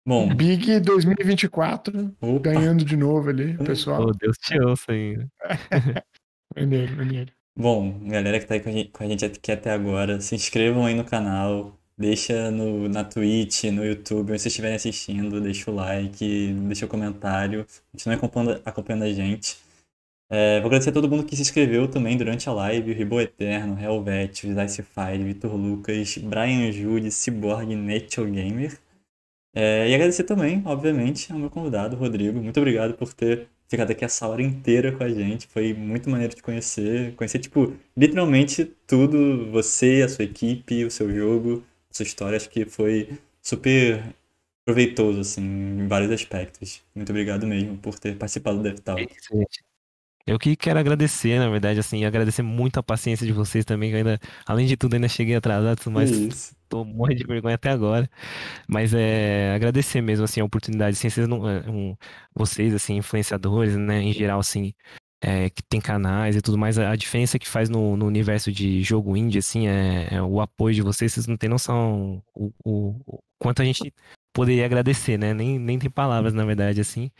Bom, Big 2024, opa! ganhando de novo ali, Oh, pessoal. Deus te ouça aí. Maneiro, maneiro. Bom, galera que tá aí com a gente aqui até agora, se inscrevam aí no canal, deixa na Twitch, no YouTube, onde vocês estiverem assistindo, deixa o like, deixa o comentário, continue acompanhando a gente. Vou agradecer a todo mundo que se inscreveu também durante a live, o Ribô Eterno, Helvet, Icefire, Vitor Lucas, Brian Jude, Cyborg, Nacho Gamer. E agradecer também, obviamente, ao meu convidado, Rodrigo. Muito obrigado por ter ficado aqui essa hora inteira com a gente. Foi muito maneiro te conhecer. Conhecer, tipo, literalmente tudo, você, a sua equipe, o seu jogo, a sua história. Acho que foi super proveitoso, assim, em vários aspectos. Muito obrigado mesmo por ter participado do DevTalk. Eu que quero agradecer, na verdade, assim, e agradecer muito a paciência de vocês também, que eu ainda, além de tudo, ainda cheguei atrasado, Que mas isso. tô morrendo de vergonha até agora. Mas agradecer mesmo, assim, a oportunidade, assim, vocês, não, vocês, assim, influenciadores, né, em geral, assim, que tem canais e tudo mais, a diferença que faz no universo de jogo indie, assim, é o apoio de vocês não têm noção o quanto a gente poderia agradecer, né, nem tem palavras, na verdade, assim.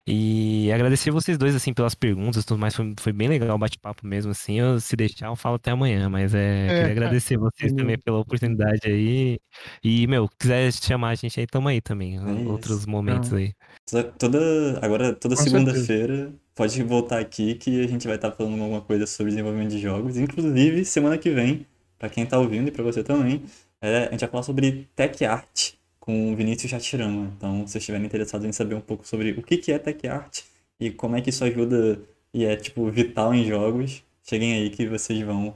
E agradecer vocês dois, assim, pelas perguntas e tudo mais. Foi bem legal o bate-papo mesmo, assim. Se deixar, eu falo até amanhã. Mas queria agradecer vocês também Maneiro. pela oportunidade aí. E, meu, quiser chamar a gente aí, tamo aí também. É isso. Outros momentos Então, aí. Agora, toda com certeza. segunda-feira, pode voltar aqui que a gente vai estar falando alguma coisa sobre desenvolvimento de jogos. Inclusive, semana que vem, para quem está ouvindo e para você também, a gente vai falar sobre Tech Art com o Vinícius Jatirama. Então, se vocês estiverem interessados em saber um pouco sobre o que é Tech Art e como é que isso ajuda e é, tipo, vital em jogos, cheguem aí que vocês vão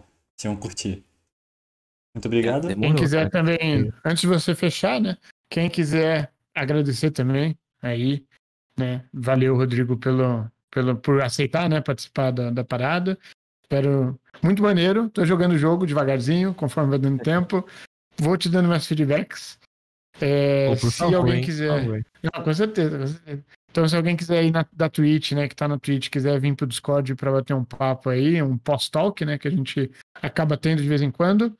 curtir. Muito obrigado. Quem Demorou, quiser cara. também, antes de você fechar, né? Quem quiser agradecer também, aí, né? Valeu, Rodrigo, por aceitar, né? Participar da parada. Espero. Muito maneiro. Tô jogando o jogo devagarzinho, conforme vai dando tempo. Vou te dando meus feedbacks. Por Se favor, alguém hein? quiser. Por favor. Não, com certeza, com certeza. Então, se alguém quiser ir da Twitch, né, que tá na Twitch, quiser vir pro Discord pra bater um papo aí, um post-talk, né, que a gente acaba tendo de vez em quando,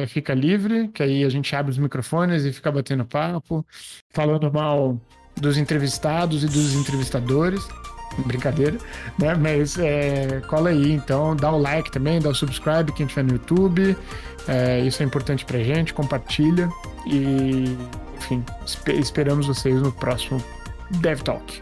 fica livre, que aí a gente abre os microfones e fica batendo papo, falando mal dos entrevistados e dos entrevistadores. Brincadeira, né? Mas cola aí, então, dá o like também, dá o subscribe quem estiver no YouTube. Isso é importante pra gente, compartilha. E, enfim, esperamos vocês no próximo Dev Talk.